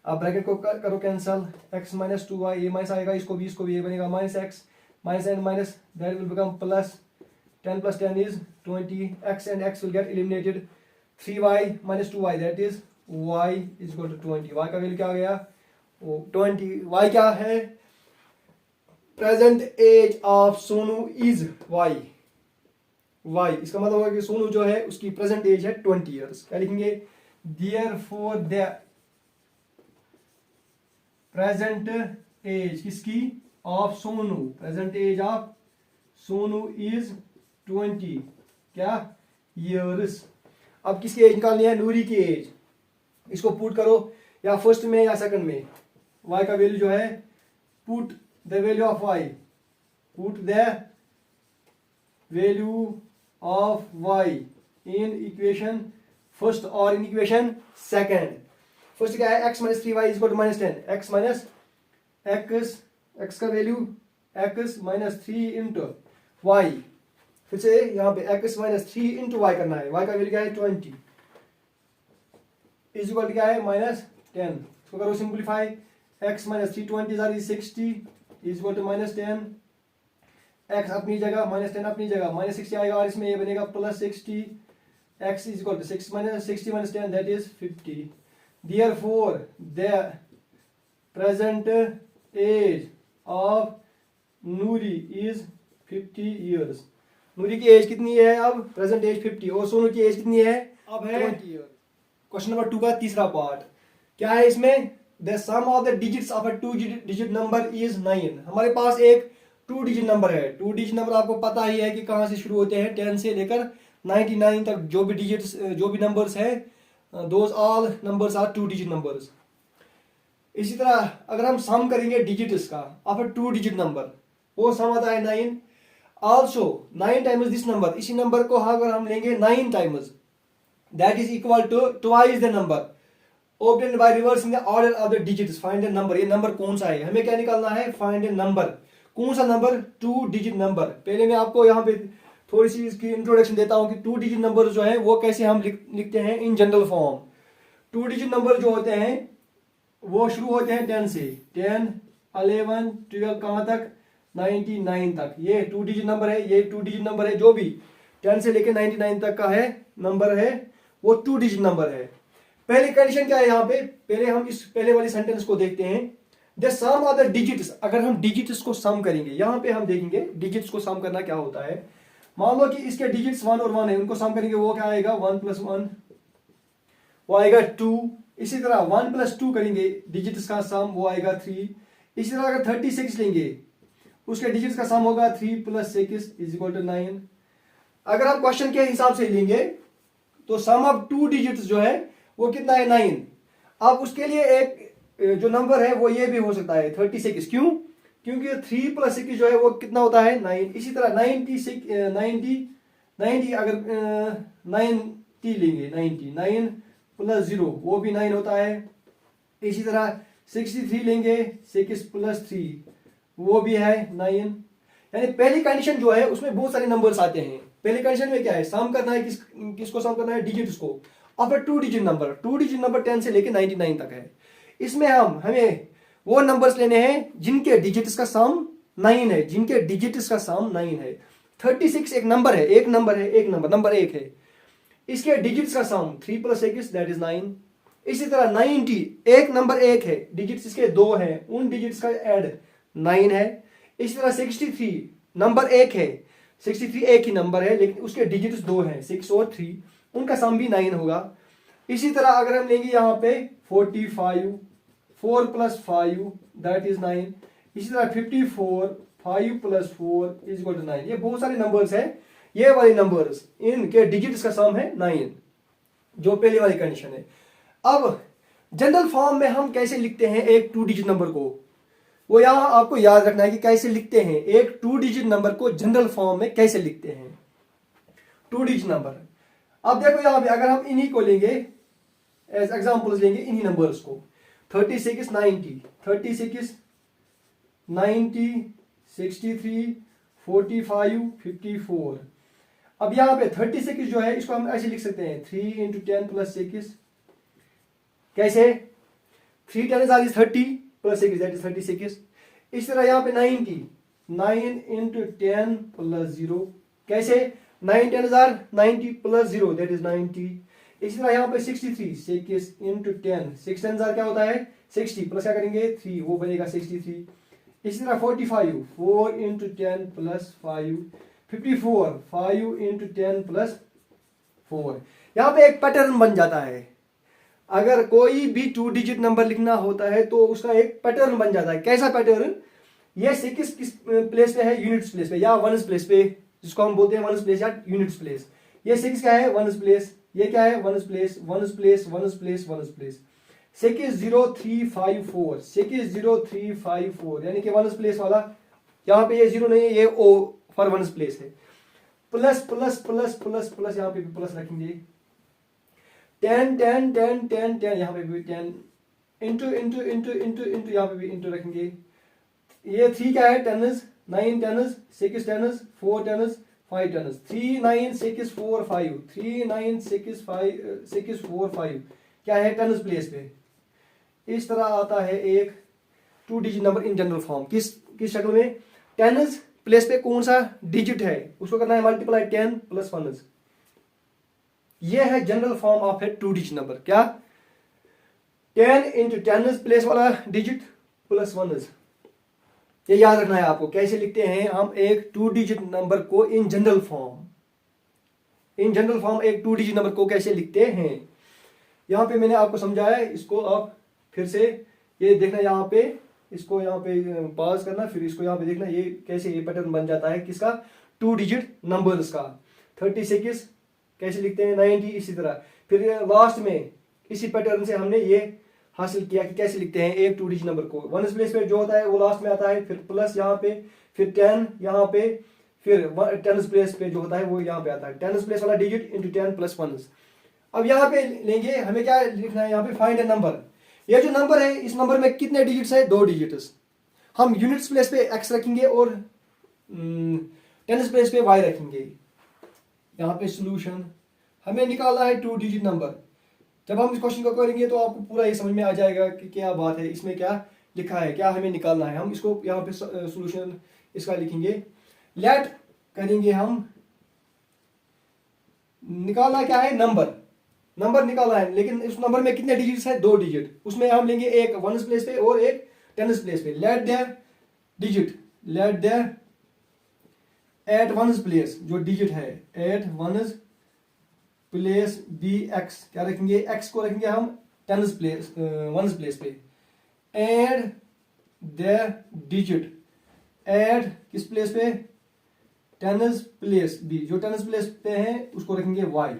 अब ब्रैकेट को करो कैंसल, x माइनस 2y, ये माइनस आएगा, इसको भी ये बनेगा minus x, minus and minus that will become plus 10 plus 10 is 20, x and x will get eliminated, 3y minus 2y that is y is equal to 20, y का value क्या आ गया 20, y क्या है, present age of Sonu is y, इसका मतलब होगा कि सोनू जो है उसकी प्रेजेंट एज है 20 years, क्या लिखेंगे, therefore the प्रेजेंट एज किसकी, of Sonu, present age of Sonu is 20 क्या years। अब किसकी एज निकालनी है, नूरी की एज, इसको पुट करो या फर्स्ट में या सेकंड में, y का वैल्यू जो है, put the value of y, put the value of y in equation first और इन इक्वेशन सेकंड। फर्स्ट क्या है, x minus 3y is equal to minus 10, x minus x का value x minus 3 into y, फिर से यहाँ पे x minus 3 into Y करना है, y का वैल्यू क्या है 20 इज इक्वल क्या है माइनस 10, इसको करो simplify, x minus 3 20 is 60 is equal to minus 10, x अपनी जगह माइनस 10 अपनी जगह, माइनस 60 आएगा और इसमें ये बनेगा plus 60, x is equal to 6 minus 60 minus 10 that is 50, therefore the present age of Noori is 50 years। Noori की एज कितनी है अब, प्रेजेंट एज 50, और सोनू की एज कितनी है अब है 20 years। क्वेश्चन नंबर 2 का तीसरा पार्ट क्या है, इसमें the sum of the digits of a 2 digit number is 9। हमारे पास एक 2 डिजिट नंबर है, 2 डिजिट नंबर आपको पता ही है कि कहां से शुरू होते हैं, 10 से लेकर 99 तक जो भी डिजिट्स जो भी नंबर्स है, those all numbers are 2 digit numbers. इसी तरह अगर हम सम करेंगे डिजिट्स का ऑफ अ 2 डिजिट नंबर, वो सम आता है 9। ऑल्सो 9 टाइम्स दिस नंबर, इसी नंबर को अगर हम लेंगे 9 times, that is equal to twice the number obtained by reversing the order of the digits, find the number। ये नंबर कौन सा है, हमें क्या निकालना है, फाइंड ए नंबर, कौन सा नंबर, 2 डिजिट नंबर। पहले मैं आपको यहाँ पे थोड़ी सी इसकी इंट्रोडक्शन देता हूँ कि 2 डिजिट नंबर जो है वो कैसे हम लिखते हैं in general form. 2 digit number जो होते हैं वो शुरू होते हैं 10 से, 10 11 12 कहाँ तक, 99 तक। ये 2 डिजिट नंबर है, ये 2 डिजिट नंबर है, जो भी 10 से लेकर 99 तक का है नंबर है वो 2 डिजिट नंबर है। पहली कंडीशन क्या है यहाँ पे, पहले हम इस पहले वाली सेंटेंस को देखते हैं, the sum of the digits. अगर हम डिजिट्स को सम करेंगे, यहाँ पे हम देखेंगे डिजिट्स को सम करना क्या होता है। मान लो कि इसके डिजिट्स 1 और 1 है, उनको सम करेंगे, वो क्या आएगा 1 + 1 वो आएगा 2। इसी तरह 1 + 2 करेंगे डिजिट्स का सम, वो आएगा 3। इसी तरह अगर 36 लेंगे उसके डिजिट्स का सम होगा 3 + 6 इज इक्वल टू 9। अगर आप क्वेश्चन के हिसाब से लेंगे तो सम ऑफ 2 डिजिट्स जो है वो कितना है 9। अब उसके लिए एक जो नंबर है वो ये भी हो सकता है 36, क्यों, क्योंकि 3 + 6 जो है वो कितना होता है 9। इसी तरह 90 अगर 90 लेंगे, 9 + 0 वो भी 9 होता है। इसी तरह 63 लेंगे, 6 + 3 वो भी है 9। यानी पहली कंडीशन जो है उसमें बहुत सारे नंबर्स आते हैं। पहली कंडीशन में क्या है, सम करना है, किसको सम करना है, डिजिट्स को of a 2 digit number. 2 digit number 10 से लेके 99 तक है। इसमें हमें वो नंबर्स लेने हैं जिनके डिजिट्स का सम 9 है, जिनके डिजिट्स का सम 9 है। 36 एक नंबर है, नंबर 1 है, इसके डिजिट्स का सम 3 + 6 दैट इज 9। इसी तरह 90 एक नंबर 1 है, डिजिट्स इसके 2 हैं, उन डिजिट्स का ऐड 9 है। इसी तरह 63 नंबर एक है, 63 एक ही नंबर है लेकिन उसके डिजिट्स दो हैं, 6 और 3, उनका सम भी 9 होगा। इसी तरह अगर हम लेंगे यहाँ पे 45, 4 + 5 दैट इज 9। इसी तरह 54, 5 + 4 = 9। ये बहुत सारे नंबर्स हैं, ये वाले नंबर्स इनके डिजिट्स का सम है 9, जो पहली वाली कंडीशन है। अब जनरल फॉर्म में हम कैसे लिखते हैं एक 2 डिजिट नंबर को, वो यहां आपको याद रखना है कि कैसे लिखते हैं एक 2 डिजिट नंबर को, जनरल फॉर्म में कैसे लिखते हैं 2 डिजिट नंबर। अब देखो यहां पे अगर हम इन्हीं को लेंगे एज एग्जांपल्स, लेंगे इन्हीं नंबर्स को, 36, 90, 36, 90, 63, 45, 54। अब यहां पे 36 जो है इसको हम ऐसे लिख सकते हैं 3 × 10 + 6। कैसे? 3 10 is 30 + 6 that is 36। इस तरह यहाँ पे 90, 9 × 10 + 0। कैसे? 9 10 are 90 + 0 that is 90। इसी तरह यहाँ पे 63, 6 × 10, 6 10 क्या होता है 60, प्लस क्या करेंगे 3, वो बनेगा 63। इसी तरह 45, 4 × 10 + 5, 54, 5 × 10 + 4। यहाँ पे एक पैटर्न बन जाता है, अगर कोई भी 2 डिजिट नंबर लिखना होता है तो उसका एक पैटर्न बन जाता है। कैसा पैटर्न? ये 6 किस प्लेस पे है? यूनिट्स प्लेस पे या वंस प्लेस पे, जिसको हम बोलते हैं वंस प्लेस या यूनिट्स प्लेस। ये 6 क्या है? Ones place. ये क्या है? Ones place, ones place, ones place, ones place. 6 0 3 5 4, 6 0 3 5 4, यानी कि वंस प्लेस वाला, यहाँ पे ये 0 नहीं है, ये ओ फॉर वंस प्लेस है। Plus plus plus plus plus, यहाँ पे भी प्लस रखेंगे। 10 10 10 10 10, यहाँ पे भी 10, into into into into into, यहाँ पे भी इंटू रखेंगे। ये 3 क्या है? 10s, 9 10s, 6 10s, 4 10s, 5 10s, 3 9 6 4 5, 3 9 6 5 6 4 5 क्या है? 10s प्लेस पे। इस तरह आता है एक 2 digit number in general form. किस शक्ल में? 10s प्लेस पे कौन सा डिजिट है उसको करना है मल्टीप्लाई 10 + 1s। ये है जनरल फॉर्म ऑफ है 2 डिजिट नंबर। क्या? 10 × 10s प्लेस वाला डिजिट + 1s। ये याद रखना है आपको। कैसे लिखते हैं हम एक 2 डिजिट नंबर को in general form. In general form एक 2 डिजिट नंबर को कैसे लिखते हैं, यहां पे मैंने आपको समझाया है। इसको आप फिर से ये देखना, यहाँ पे इसको यहाँ पे पॉज करना, फिर इसको यहाँ पे देखना ये कैसे ये पैटर्न बन जाता है किसका? 2 डिजिट नंबर्स का। 36 कैसे लिखते हैं? 90। इसी तरह फिर लास्ट में इसी पैटर्न से हमने ये हासिल किया कि कैसे लिखते हैं एक 2 डिजिट नंबर को। वंस प्लेस पे जो होता है वो लास्ट में आता है, फिर प्लस यहाँ पे, फिर 10 यहाँ पे, फिर 10s प्लेस पे जो होता है वो यहाँ पे आता है। 10s प्लेस वाला डिजिट × 10 + 1s। अब यहाँ पे लेंगे, हमें क्या लिखना है यहाँ पे? फाइंड ए नंबर। ये जो नंबर है इस नंबर में कितने डिजिट्स है? 2 डिजिट्स। हम यूनिट्स प्लेस पे x रखेंगे और 10s प्लेस पे y रखेंगे। यहाँ पे सोल्यूशन हमें निकालना है 2 डिजिट नंबर। जब हम इस क्वेश्चन को करेंगे तो आपको पूरा ये समझ में आ जाएगा कि क्या बात है, इसमें क्या लिखा है, क्या हमें निकालना है। हम इसको यहाँ पे सोल्यूशन इसका लिखेंगे। लेट करेंगे हम, निकालना क्या है? नंबर निकालना है, लेकिन इस नंबर में कितने डिजिट्स है? 2 डिजिट। उसमें हम लेंगे एक 1s प्लेस पे और एक 10s प्लेस पे। Let the digit, let the at 1s place जो डिजिट है, at 1s place be x. क्या रखेंगे? एक्स को रखेंगे हम 10s प्लेस 1s प्लेस पे। एड द डिजिट, एड किस प्लेस पे? 10s प्लेस बी, जो 10s प्लेस पे है उसको रखेंगे y।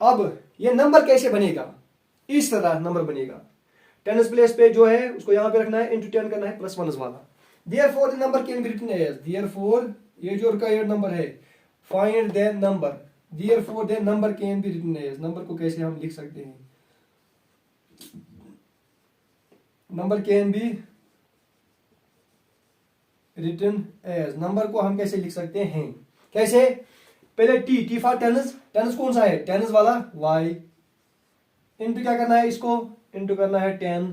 अब ये नंबर कैसे बनेगा? इस तरह नंबर बनेगा। 10s प्लेस पे जो है उसको यहां पे रखना है, इंटू 10 करना है + 1s वाला। Therefore the number can be written as, therefore ये जो रिक्वायर्ड नंबर है, find the number, therefore the number can be written as, number को कैसे हम लिख सकते हैं? Number can be written as, number को हम कैसे लिख सकते हैं? कैसे? पहले टी फॉर 10s कौन सा है? 10s वाला y, इंटू क्या करना है? इसको इंटू करना है 10,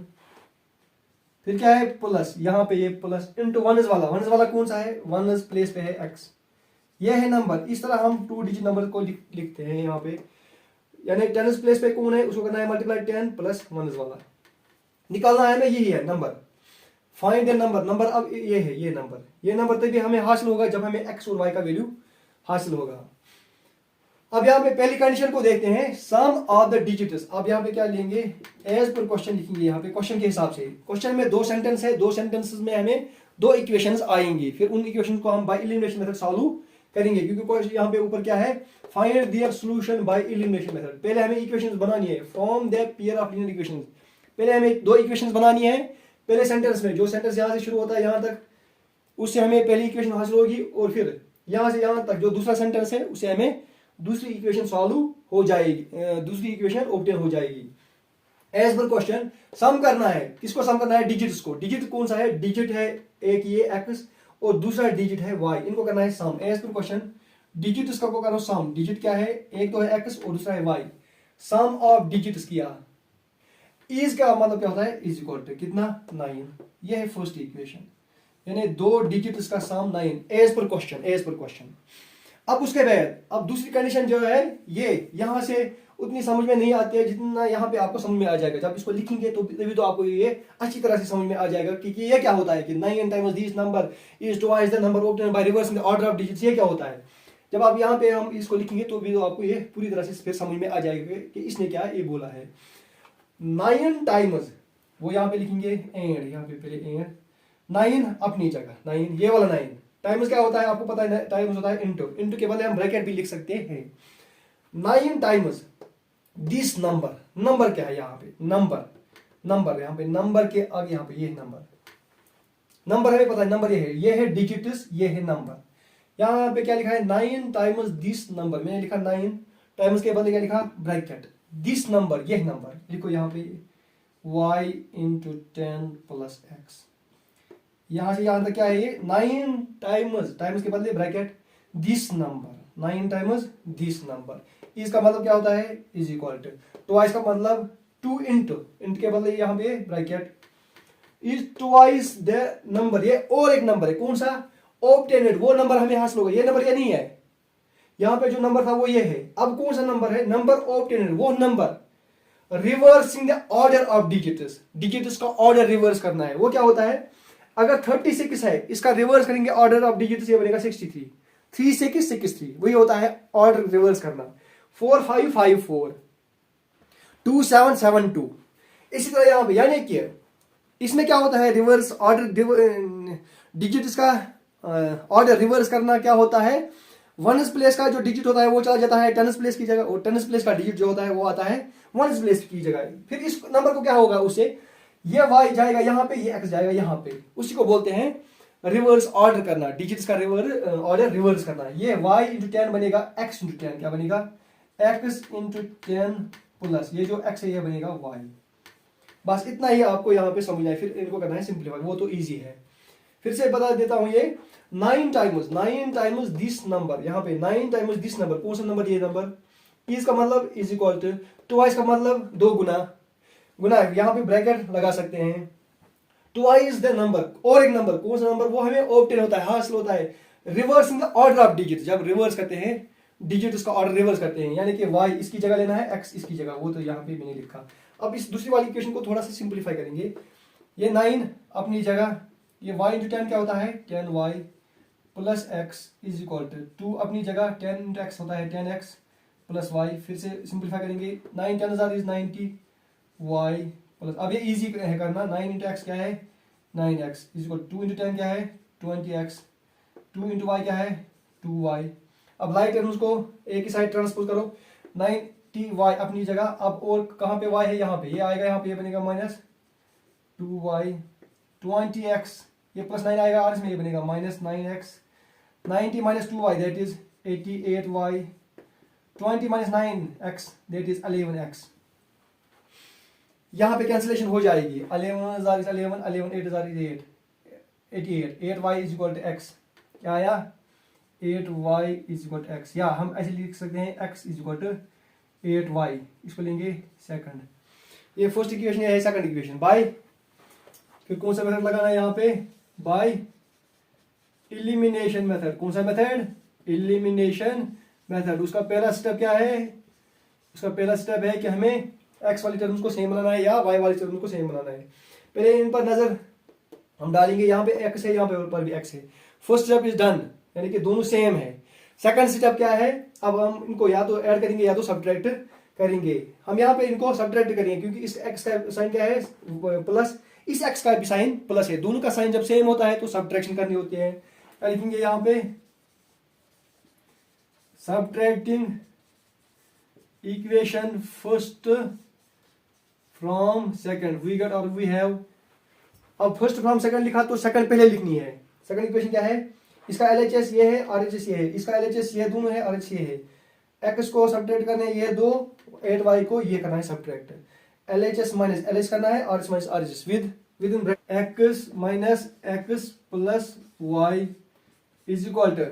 फिर क्या है? प्लस, यहाँ पे ये प्लस, इंटू 1s वाला कौन सा है? 1s प्लेस पे है x। ये है नंबर। इस तरह हम 2 डिजिट नंबर को लिखते हैं यहाँ पे, यानी 10s प्लेस पे कौन है उसको करना है मल्टीप्लाई 10 + 1s वाला। निकालना है हमें, यही है number. Find the number, number अब ये है, ये नंबर तभी हमें हासिल होगा जब हमें एक्स और वाई का वैल्यू हासिल होगा। अब यहाँ पे पहली कंडीशन को देखते हैं, सम ऑफ द डिजिट्स। अब यहाँ पे क्या लेंगे, एज पर क्वेश्चन लिखेंगे यहाँ पे क्वेश्चन के हिसाब से। क्वेश्चन में 2 सेंटेंस है, 2 सेंटेंसेस में हमें 2 इक्वेशंस आएंगी, फिर उन इक्वेशन को हम बाय एलिमिनेशन मेथड सॉल्व करेंगे, क्योंकि यहाँ पे ऊपर क्या है, find their solution by elimination method. पहले हमें इक्वेशंस बनानी है from the pair of linear equations. पहले हमें 2 इक्वेशंस बनानी है, पहले सेंटेंस में जो सेंटेंस यहाँ से शुरू होता है यहाँ तक, उससे हमें पहली इक्वेशन हासिल होगी, और फिर यहाँ से यहाँ तक जो दूसरा सेंटेंस है उससे हमें दूसरी इक्वेशन सॉल्व हो जाएगी, दूसरी इक्वेशन ऑब्टेन हो जाएगी। एज पर क्वेश्चन सम करना है, किसको सम करना है, डिजिट्स को। डिजिट कौन सा है, डिजिट है एक ये एक्स और दूसरा डिजिट है वाई, इनको करना है सम। एज पर क्वेश्चन डिजिट्स को करो सम। डिजिट क्या है, एक तो है एक्स और दूसरा है वाई, सम ऑफ डिजिट्स किया। इज का मतलब क्या होता है, इज इक्वल टू कितना, 9। ये है फर्स्ट इक्वेशन, यानी 2 डिजिट्स का sum 9 as per question, as per question. अब उसके बाद अब दूसरी कंडीशन जो है, ये यहां से उतनी समझ में नहीं आती है जितना यहाँ पे आपको समझ में आ जाएगा। जब इसको लिखेंगे तो तभी तो आपको ये अच्छी तरह से समझ में आ जाएगा कि ये क्या होता है, कि 9 times this number is twice the number obtained by reversing the order of digits, ये क्या होता है। जब आप यहाँ पे हम इसको लिखेंगे तो भी तो आपको ये पूरी तरह से फिर समझ में आ जाएगा कि इसने क्या ये बोला है। 9 टाइम्स, वो यहाँ पे लिखेंगे एंड, यहाँ पे पहले एंड 9 अपनी जगह 9, ये वाला 9 टाइम्स क्या होता है आपको पता है, टाइम्स होता है इनटू, इनटू के बदले हम ब्रैकेट भी लिख सकते हैं। 9 टाइम्स दिस नंबर, नंबर क्या है यहाँ पे, नंबर यहाँ पे, नंबर के आगे यहाँ पे ये नंबर हमें पता है, नंबर ये है डिजिट्स, ये है नंबर। यहाँ पे क्या लिखा है, 9 टाइम्स दिस नंबर, मैंने लिखा 9 टाइम्स के बदले क्या लिखा, ब्रैकेट दिस नंबर, ये नंबर लिखो यहाँ पे y इंटू 10 प्लस एक्स। यहां से यहां तक क्या है, ये 9 टाइम्स के बदले bracket this number, 9 times this number. इसका मतलब क्या होता है, इज इक्वल टू ट्वाइस का मतलब 2 इंटू के बदले यहाँ पे bracket is twice the number, ये और एक नंबर है, कौन सा, ऑब्टेन्ड, वो नंबर हमें हासिल होगा। ये नंबर ये नहीं है, यहाँ पे जो नंबर था वो ये है। अब कौन सा नंबर है, नंबर ऑब्टेन्ड, वो number reversing the order of digits, digits का ऑर्डर रिवर्स करना है। वो क्या होता है, अगर 36 है, इसका रिवर्स करेंगे ऑर्डर ऑफ डिजिट्स, ये बनेगा 63, 3 6 63, वही होता है ऑर्डर रिवर्स करना। 4 5 5 4 2 7 7 2। इसी तरह यहां पे, यानी कि इसमें क्या होता है, रिवर्स ऑर्डर डिजिट्स का ऑर्डर रिवर्स करना क्या होता है, 1s प्लेस का जो डिजिट होता है वो चला जाता है 10s प्लेस की जगह, और 10s प्लेस का डिजिट जो होता है वो आता है 1s प्लेस की जगह। फिर इस नंबर को क्या होगा, उससे ये y जाएगा यहाँ पे, ये x जाएगा यहाँ पे, उसी को बोलते हैं रिवर्स ऑर्डर करना, डिजिट्स का ऑर्डर रिवर्स करना। ये y इंटू 10 बनेगा x इंटू 10, क्या बनेगा, x इंटू 10 प्लस ये जो x है ये बनेगा y। बस इतना ही आपको यहाँ पे समझना है, फिर इनको करना है सिंप्लीफाई, वो तो इजी है। फिर से बता देता हूं, ये 9 टाइम्स दिस नंबर, यहाँ पे 9 टाइम्स दिस नंबर, कौन सा नंबर, ये नंबर, इसका मतलब इज इक्वल टू ट्वाइस का मतलब 2 गुना, यहाँ पे ब्रैकेट लगा सकते हैं, ट्वाइस द नंबर, और एक नंबर, कौन सा नंबर, वो हमें ऑब्टेन होता है, हासिल होता है, reversing the order of digit. जब रिवर्स करते हैं डिजिट का ऑर्डर रिवर्स करते हैं, यानी कि y इसकी जगह लेना है, x इसकी जगह, वो तो यहाँ पे मैंने लिखा। अब इस दूसरी वाली इक्वेशन को थोड़ा सा सिंप्लीफाई करेंगे। ये 9 अपनी जगह, ये y इंटू 10 क्या होता है, 10y plus x is equal to 2 अपनी जगह, 10 इंटू x होता है 10x प्लस y। फिर से सिंप्लीफाई करेंगे, 9 10 इज 90 y प्लस, अब ये इजी है करना, 9 इंटू एक्स क्या है 9x इज इक्वल 2 इंटू 10 क्या है 20x, 2 इंटू वाई क्या है 2y। अब लाइक टर्म्स को एक ही साइड ट्रांसपोज करो, 90y अपनी जगह, अब और कहाँ पे y है, यहाँ पे ये आएगा, यहाँ पे ये बनेगा माइनस 2y, 20x ये प्लस 9 आएगा और इसमें ये बनेगा minus 9x, 90 minus 2y that is 88y, 20 minus 9x that is 11x। यहाँ पे कैंसिलेशन हो जाएगी, 11 is 11, 11 8 is 8, 88, 8y is equal to x, क्या आया 8y is equal to x, या हम ऐसे लिख सकते हैं x is equal to 8y, इसको लेंगे सेकंड। ये फर्स्ट इक्वेशन है, सेकंड इक्वेशन बाय, फिर कौन सा मेथड लगाना है यहाँ पे, बाय एलिमिनेशन मेथड। कौन सा मेथड, एलिमिनेशन मेथड। उसका पहला स्टेप क्या है, उसका पहला स्टेप है कि हमें x वाली टर्म्स को सेम बनाना है या y वाली टर्म्स को सेम बनाना है। पहले इन पर नजर हम डालेंगे, यहाँ पे x है, यहाँ पे ऊपर भी x है। फर्स्ट स्टेप इज डन, यानी कि दोनों सेम है। सेकंड स्टेप क्या है, अब हम इनको या तो ऐड करेंगे या तो सब्ट्रैक्ट करेंगे। हम यहाँ पे इनको सब्ट्रैक्ट करेंगे क्योंकि इस x का साइन क्या है प्लस, इस x का भी साइन प्लस है। दोनों का साइन जब सेम होता है तो सब्ट्रैक्शन करनी होती है। क्या लिखेंगे यहाँ पे, subtracting equation first from second we get और वी हैव। अब फर्स्ट फ्रॉम सेकंड लिखा तो सेकंड पहले लिखनी है। सेकंड इक्वेशन क्या है, इसका LHS ये है, RHS ये है, इसका LHS ये दोनों है, RHS ये है। x को सब्ट्रैक्ट करना है ये दो, 8y को ये करना है सब्ट्रैक्ट। LHS माइनस LH करना है, RHS minus RHS within x minus x plus y is equal to,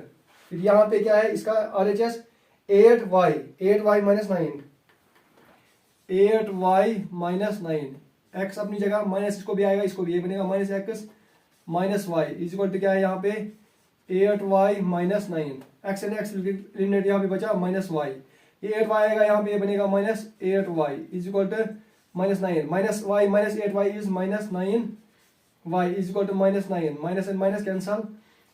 फिर यहाँ पे क्या है इसका RHS 8y minus 9, 8y minus 9, x अपनी जगह माइनस, इसको भी आएगा, इसको भी ये बनेगा minus x minus y is equal to क्या है यहाँ पे 8y minus 9, x and x eliminate, यहाँ पे बचा माइनस y, ये 8y आएगा यहाँ पे, ये बनेगा minus 8y is equal to minus 9, minus y minus 8y is minus 9y is equal to minus 9, minus and minus cancel,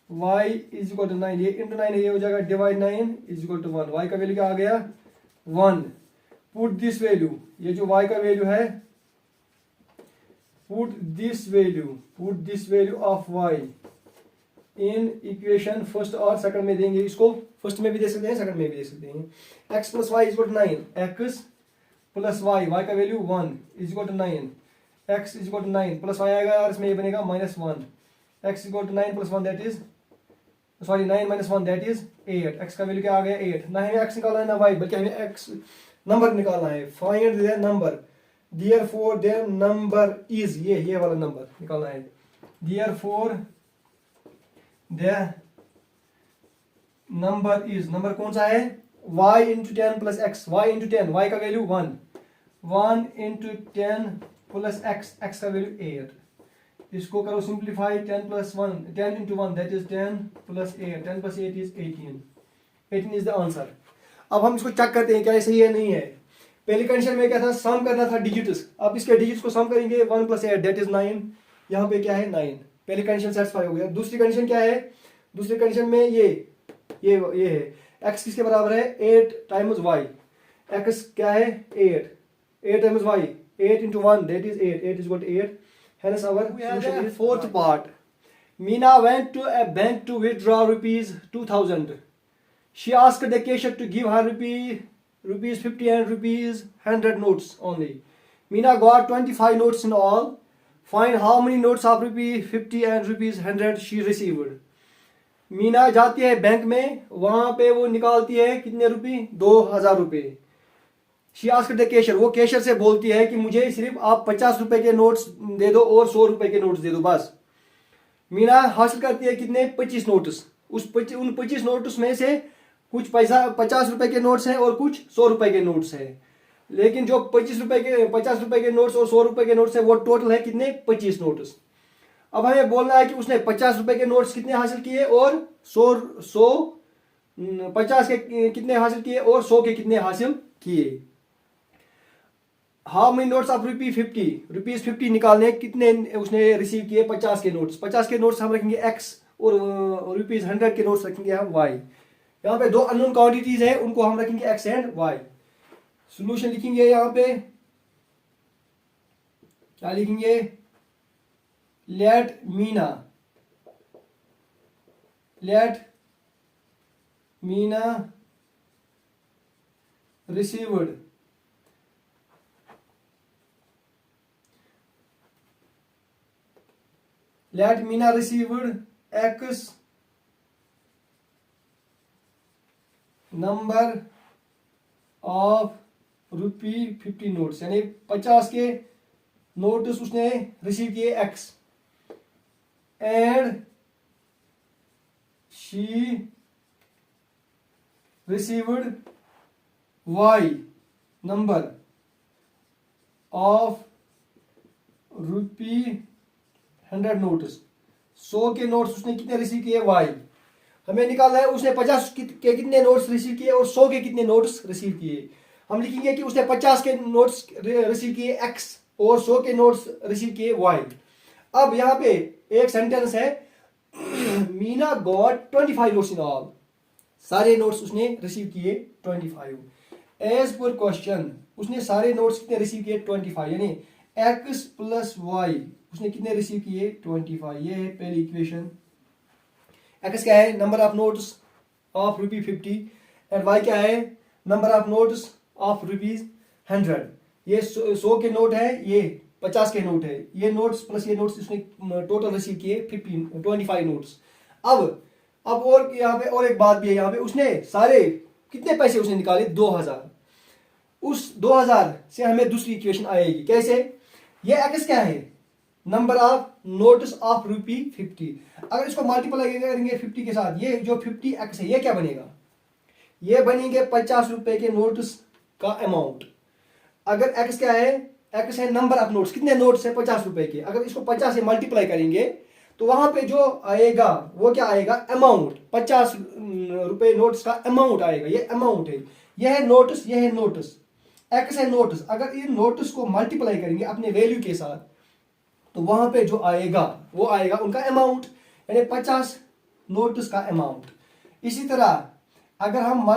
y is equal to 9, ये इंटू 9 है, ये हो जाएगा divide 9 is equal to 1, y का value क्या आ गया 1। Put this value, ये जो y का वैल्यू है, put this value of y in equation first और सेकंड में देंगे। इसको फर्स्ट में भी दे सकते हैं, सेकंड में भी दे सकते हैं। x plus y is equal to 9, x plus y, y का value 1 is equal to 9, x is equal to 9 plus y आएगा और इसमें ये बनेगा minus 1, x is equal to 9 plus 1 that is, sorry 9 minus 1 that is 8, x का value क्या आ गया 8। ना हमें x निकालना है ना y, बल्कि हमें x नंबर निकालना है। Find there number, therefore there number is, ये वाला नंबर निकालना है। Therefore there number is, number कौन सा है y into 10 plus x, y into 10, y का वैल्यू 1 इंटू 10 प्लस x का वैल्यू 8। इसको करो simplify, 10 plus 1, 10 into 1 that is 10 plus 8, 10 plus 8 is 18 is the answer. अब हम इसको चेक करते हैं क्या सही है नहीं है। पहली कंडीशन में क्या था, सम करना था डिजिट्स, अब इसके डिजिट्स को सम करेंगे, 1 प्लस 8 दैट इज 9, यहाँ पे क्या है 9, पहली कंडीशन सेटिस्फाई हो गया। दूसरी कंडीशन क्या है, दूसरी कंडीशन में ये है, x किसके बराबर है 8 टाइम्स y, x क्या है 8 times y, 8 into 1 that is 8 is equal to 8, hence our solution is fourth part। Meena went to a bank to withdraw rupees 2000. She asked the cashier to give her rupees 50 and rupees 100 notes only. Meena got 25 notes in all. Find how many notes of rupees 50 and rupees 100 she received. Meena जाती है bank में, वहां पे वो निकालती है कितने रुपए 2000 रुपए। शी आस्क्ड द कैशियर, वो कैशियर से बोलती है कि मुझे सिर्फ आप 50 रुपए के नोट्स दे दो और 100 रुपए के नोट्स दे दो बस। मीना हासिल करती है कितने 25 नोट्स, उन 25 नोट्स में से कुछ पैसा 50 रुपए के नोट्स हैं और कुछ 100 रुपए के नोट्स हैं, लेकिन जो 50 रुपए के नोट्स और 100 रुपए के नोट्स है वो टोटल है कितने 25 नोट्स। अब हमें बोलना है कि उसने 50 रुपए के नोट्स कितने हासिल किए और 50 के कितने हासिल किए और 100 के कितने हासिल किए। How many notes of rupees 50 निकालने, कितने उसने रिसीव किए 50 के नोट्स। 50 के नोट्स हम रखेंगे x और रुपीज 100 के नोट्स रखेंगे हम y। यहाँ पे दो अननोन क्वांटिटीज है, उनको हम रखेंगे x एंड y। सोल्यूशन लिखेंगे यहाँ पे, क्या लिखेंगे, let Meena received x number of ₹50 notes, यानी 50 के नोट्स उसने रिसीव किए x, and she received y number of ₹100 notes. 100 के नोट्स उसने कितने रिसीव किए y। हमें निकालना है उसने 50 के कितने नोट्स रिसीव किए और 100 के कितने नोट्स रिसीव किए। हम लिखेंगे कि उसने 50 के नोट्स रिसीव किए x और 100 के नोट्स रिसीव किए y। अब यहाँ पे एक सेंटेंस है Meena got 25 notes in all, सारे नोट्स उसने रिसीव किए 25। एज पर क्वेश्चन उसने सारे नोट्स कितने रिसीव किए 25, यानी x प्लस वाई उसने कितने रिसीव किए 25। ये है पहली इक्वेशन। x क्या है, number of notes of ₹50 and y क्या है, नंबर ऑफ नोट्स ऑफ ₹100। ये 100 के नोट है, ये 50 के नोट है, ये नोट्स प्लस ये नोट्स उसने टोटल रिसीव किए 25 नोट्स। अब और यहाँ पे और एक बात भी है, यहाँ पे उसने सारे कितने पैसे उसने निकाले 2000। उस 2000 से हमें दूसरी इक्वेशन आएगी, कैसे, ये x क्या है, नंबर ऑफ नोट्स ऑफ ₹50। अगर इसको मल्टीप्लाई करेंगे 50 के साथ, ये जो 50x है ये क्या बनेगा, ये बनेंगे 50 रुपए के नोट्स का अमाउंट। अगर x क्या है, x है नंबर ऑफ नोट्स, कितने नोट्स है 50 रुपए के, अगर इसको 50 से मल्टीप्लाई करेंगे तो वहां पे जो आएगा वो क्या आएगा, अमाउंट, 50 रुपए नोट्स का अमाउंट आएगा, ये अमाउंट है। यह है नोट्स, यह है नोट्स, x है नोट्स। अगर इन नोट्स को मल्टीप्लाई करेंगे अपने वैल्यू के साथ तो वहां पे जो आएगा वो आएगा उनका अमाउंट, यानी 50 नोट्स का अमाउंट। इसी तरह अगर हम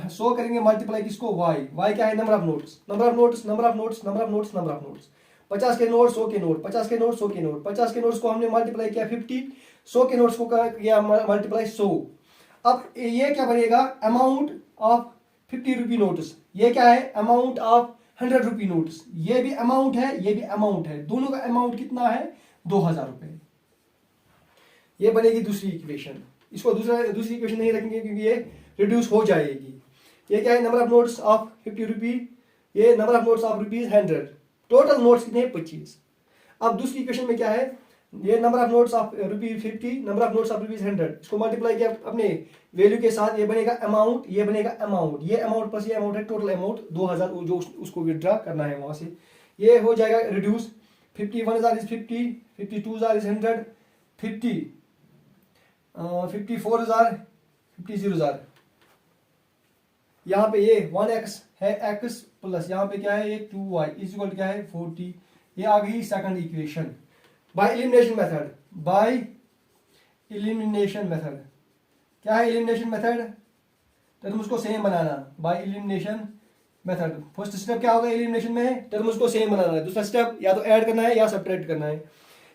100 करेंगे मल्टीप्लाई किसको, y क्या है, number of notes, number of notes, number of notes, number of notes, number of notes, 50 के नोट, 100 के नोट, 50 के नोट, 100 के नोट, 50 के नोट्स को हमने मल्टीप्लाई किया 50, 100 के नोट्स को किया मल्टीप्लाई 100। अब ये क्या बनेगा, अमाउंट ऑफ 50 रुपी नोट्स, ये क्या है, अमाउंट ऑफ 100 रुपी नोट्स, ये भी अमाउंट है, ये भी अमाउंट है, दोनों का अमाउंट कितना है 2000 रुपए। ये बनेगी दूसरी इक्वेशन। इसको दूसरी इक्वेशन नहीं रखेंगे क्योंकि ये रिड्यूस हो जाएगी। ये क्या है, नंबर ऑफ नोट्स ऑफ 50 रुपी, ये number of notes of ₹100, total notes कितने 25। अब दूसरी इक्वेशन में क्या है, ये number of notes of ₹50, number of notes of ₹100, इसको मल्टीप्लाई किया अपने वैल्यू के साथ, ये बनेगा अमाउंट, ये बनेगा अमाउंट, ये अमाउंट प्लस ये अमाउंट है, टोटल अमाउंट 2000 जो उसको विड्रॉ करना है वहां से, ये हो जाएगा रिड्यूस। 51,000 is 50, 52,000 is 100, 54,000, 50,000। यहाँ पे ये 1x है, x प्लस यहाँ पे क्या है, ये 2y इज इक्वल क्या है 40। ये आ गई second equation. By elimination method, by elimination method, क्या है एलिमिनेशन मेथड, टर्म्स को same banana, by elimination method. First step क्या होगा एलिमिनेशन में, टर्म्स को सेम बनाना है, दूसरा स्टेप या तो ऐड करना है या सब्ट्रैक्ट करना है।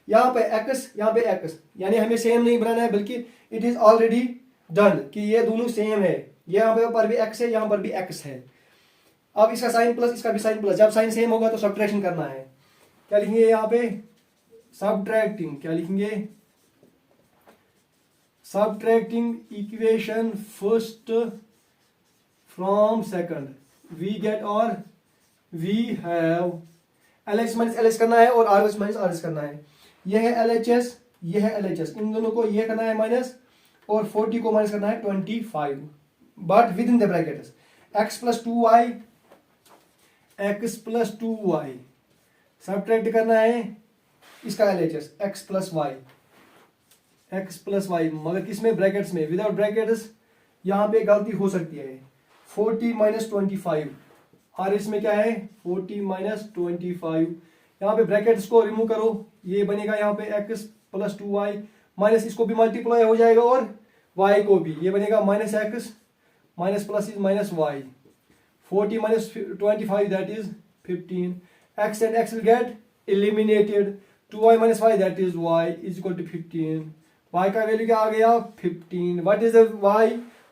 यहाँ पे x, यहाँ पे x, यानी हमें सेम नहीं बनाना है बल्कि इट इज ऑलरेडी डन कि ये दोनों सेम है, यहाँ पर भी x है, यहाँ पर भी x है। अब इसका साइन प्लस, इसका भी साइन प्लस, जब साइन सेम होगा तो सब्ट्रैक्शन करना है। क्या लिखेंगे यहाँ पे, सब्ट्रैक्टिंग, क्या लिखेंगे, subtracting equation first from second, we get और we have LH minus LH करना है और RH माइनस RH करना है। यह है LHS, यह है LHS, इन दोनों को ये करना है माइनस और 40 को माइनस करना है 25, but with in the brackets x plus 2y, x plus 2y subtract करना है इसका LHS x plus y, x plus y, मगर किसमें, ब्रैकेट्स में, विदाउट ब्रैकेट्स यहाँ पे गलती हो सकती है। 40 माइनस 25 और इसमें क्या है 40 माइनस 25, यहाँ पे ब्रैकेट्स को रिमूव करो, ये बनेगा यहाँ पे x प्लस 2y माइनस इसको भी मल्टीप्लाई हो जाएगा और y को भी, ये बनेगा minus x minus plus is minus y, 40 minus 25 that is 15, x and x will get eliminated, 2y minus y that is y is equal to 15, y का वैल्यू क्या आ गया 15। what is the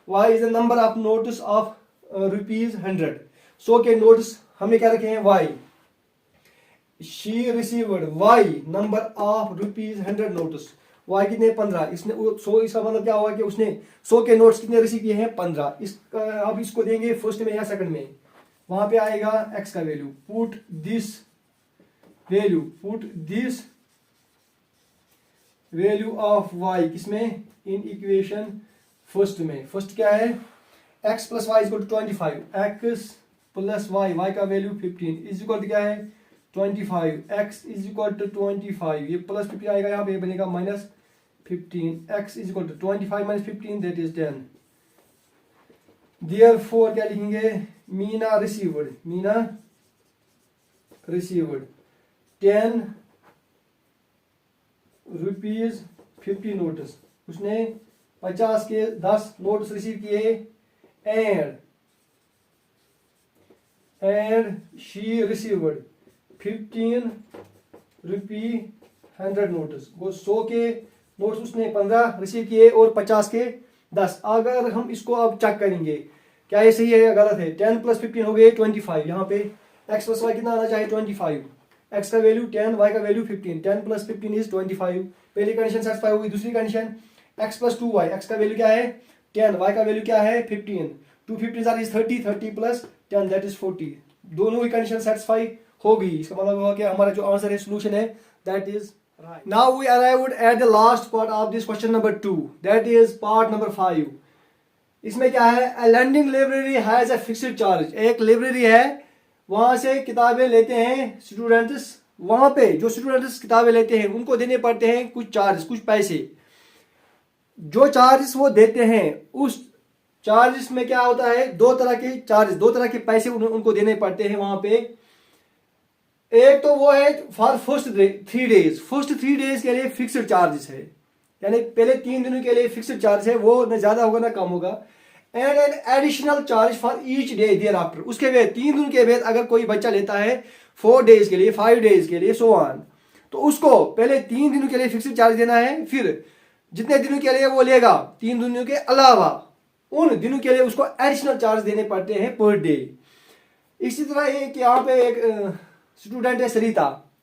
y is the number of notes of ₹100, 100 के notes हमने क्या रखे हैं y, she received y number of ₹100 notes, y कितने 15, इसने 100, इसका मतलब क्या होगा कि उसने 100 के नोट्स कितने रिसीव किए हैं 15। अब इसको देंगे फर्स्ट में या सेकंड में, वहां पे आएगा x का value, put this value of y किसमें, इन इक्वेशन फर्स्ट में। फर्स्ट क्या है x plus y equal to 25, x plus y का वैल्यू 15 इज इक्वल टू क्या है 25, x इज इक्वल टू 25, ये प्लस 50 आएगा यहाँ पे, ये बनेगा minus 15, x is equal to 25 minus 15 that is 10। Therefore क्या लिखेंगे, मीना रिसीव्ड 10 50 नोट्स, उसने 50 के 10 नोट्स रिसीव किए and she received 15 rupee 100 notes. वो 100 के नोट्स उसने 15 रिसीव किए और 50 के 10। अगर हम इसको अब चेक करेंगे क्या ये सही है या गलत है। 10 + 15 हो गए 25। यहाँ पे x + y कितना आना चाहिए 25। x का वैल्यू 10, y का वैल्यू 15। 10 + 15 इज 25। पहली कंडीशन सेटिस्फाई होगी। दूसरी कंडीशन x + 2y, x का वैल्यू क्या है 10, y का वैल्यू क्या है 15। 2 15 इज 30, 30 + 10 दैट इज 40। दोनों ही कंडीशन सेटिस्फाई होगी। इसका मतलब हुआ कि हमारा जो आंसर है सोल्यूशन है that is right. Now we arrived at the last part of this question number 2, that is part number 5. इसमें क्या है, a lending library has a fixed charge। एक लाइब्रेरी है, वहां से किताबें लेते हैं स्टूडेंट्स। वहां पे जो स्टूडेंट्स किताबें लेते हैं उनको देने पड़ते हैं कुछ चार्ज, कुछ पैसे। जो चार्जेस वो देते हैं उस चार्जेस में क्या होता है, दो तरह के चार्ज, दो तरह के पैसे उनको देने पड़ते हैं वहां पे। एक तो वो है for first 3 days. First 3 days के लिए फिक्स्ड चार्जेस है, यानी पहले 3 दिनों के लिए फिक्स्ड चार्ज है, वो न ज्यादा होगा ना कम होगा। And an additional charge for each day thereafter. उसके बाद 3 दिन के बाद अगर कोई बच्चा लेता है 4 डेज के लिए, 5 डेज के लिए, सो ऑन, तो उसको पहले 3 दिनों के लिए फिक्स्ड चार्ज देना है। फिर जितने दिनों के लिए वो लेगा 3 दिनों के अलावा उन दिनों के लिए उसको एडिशनल चार्ज देने पड़ते हैं पर डे। इसी तरह एक यहाँ पे एक स्टूडेंट है सरिता।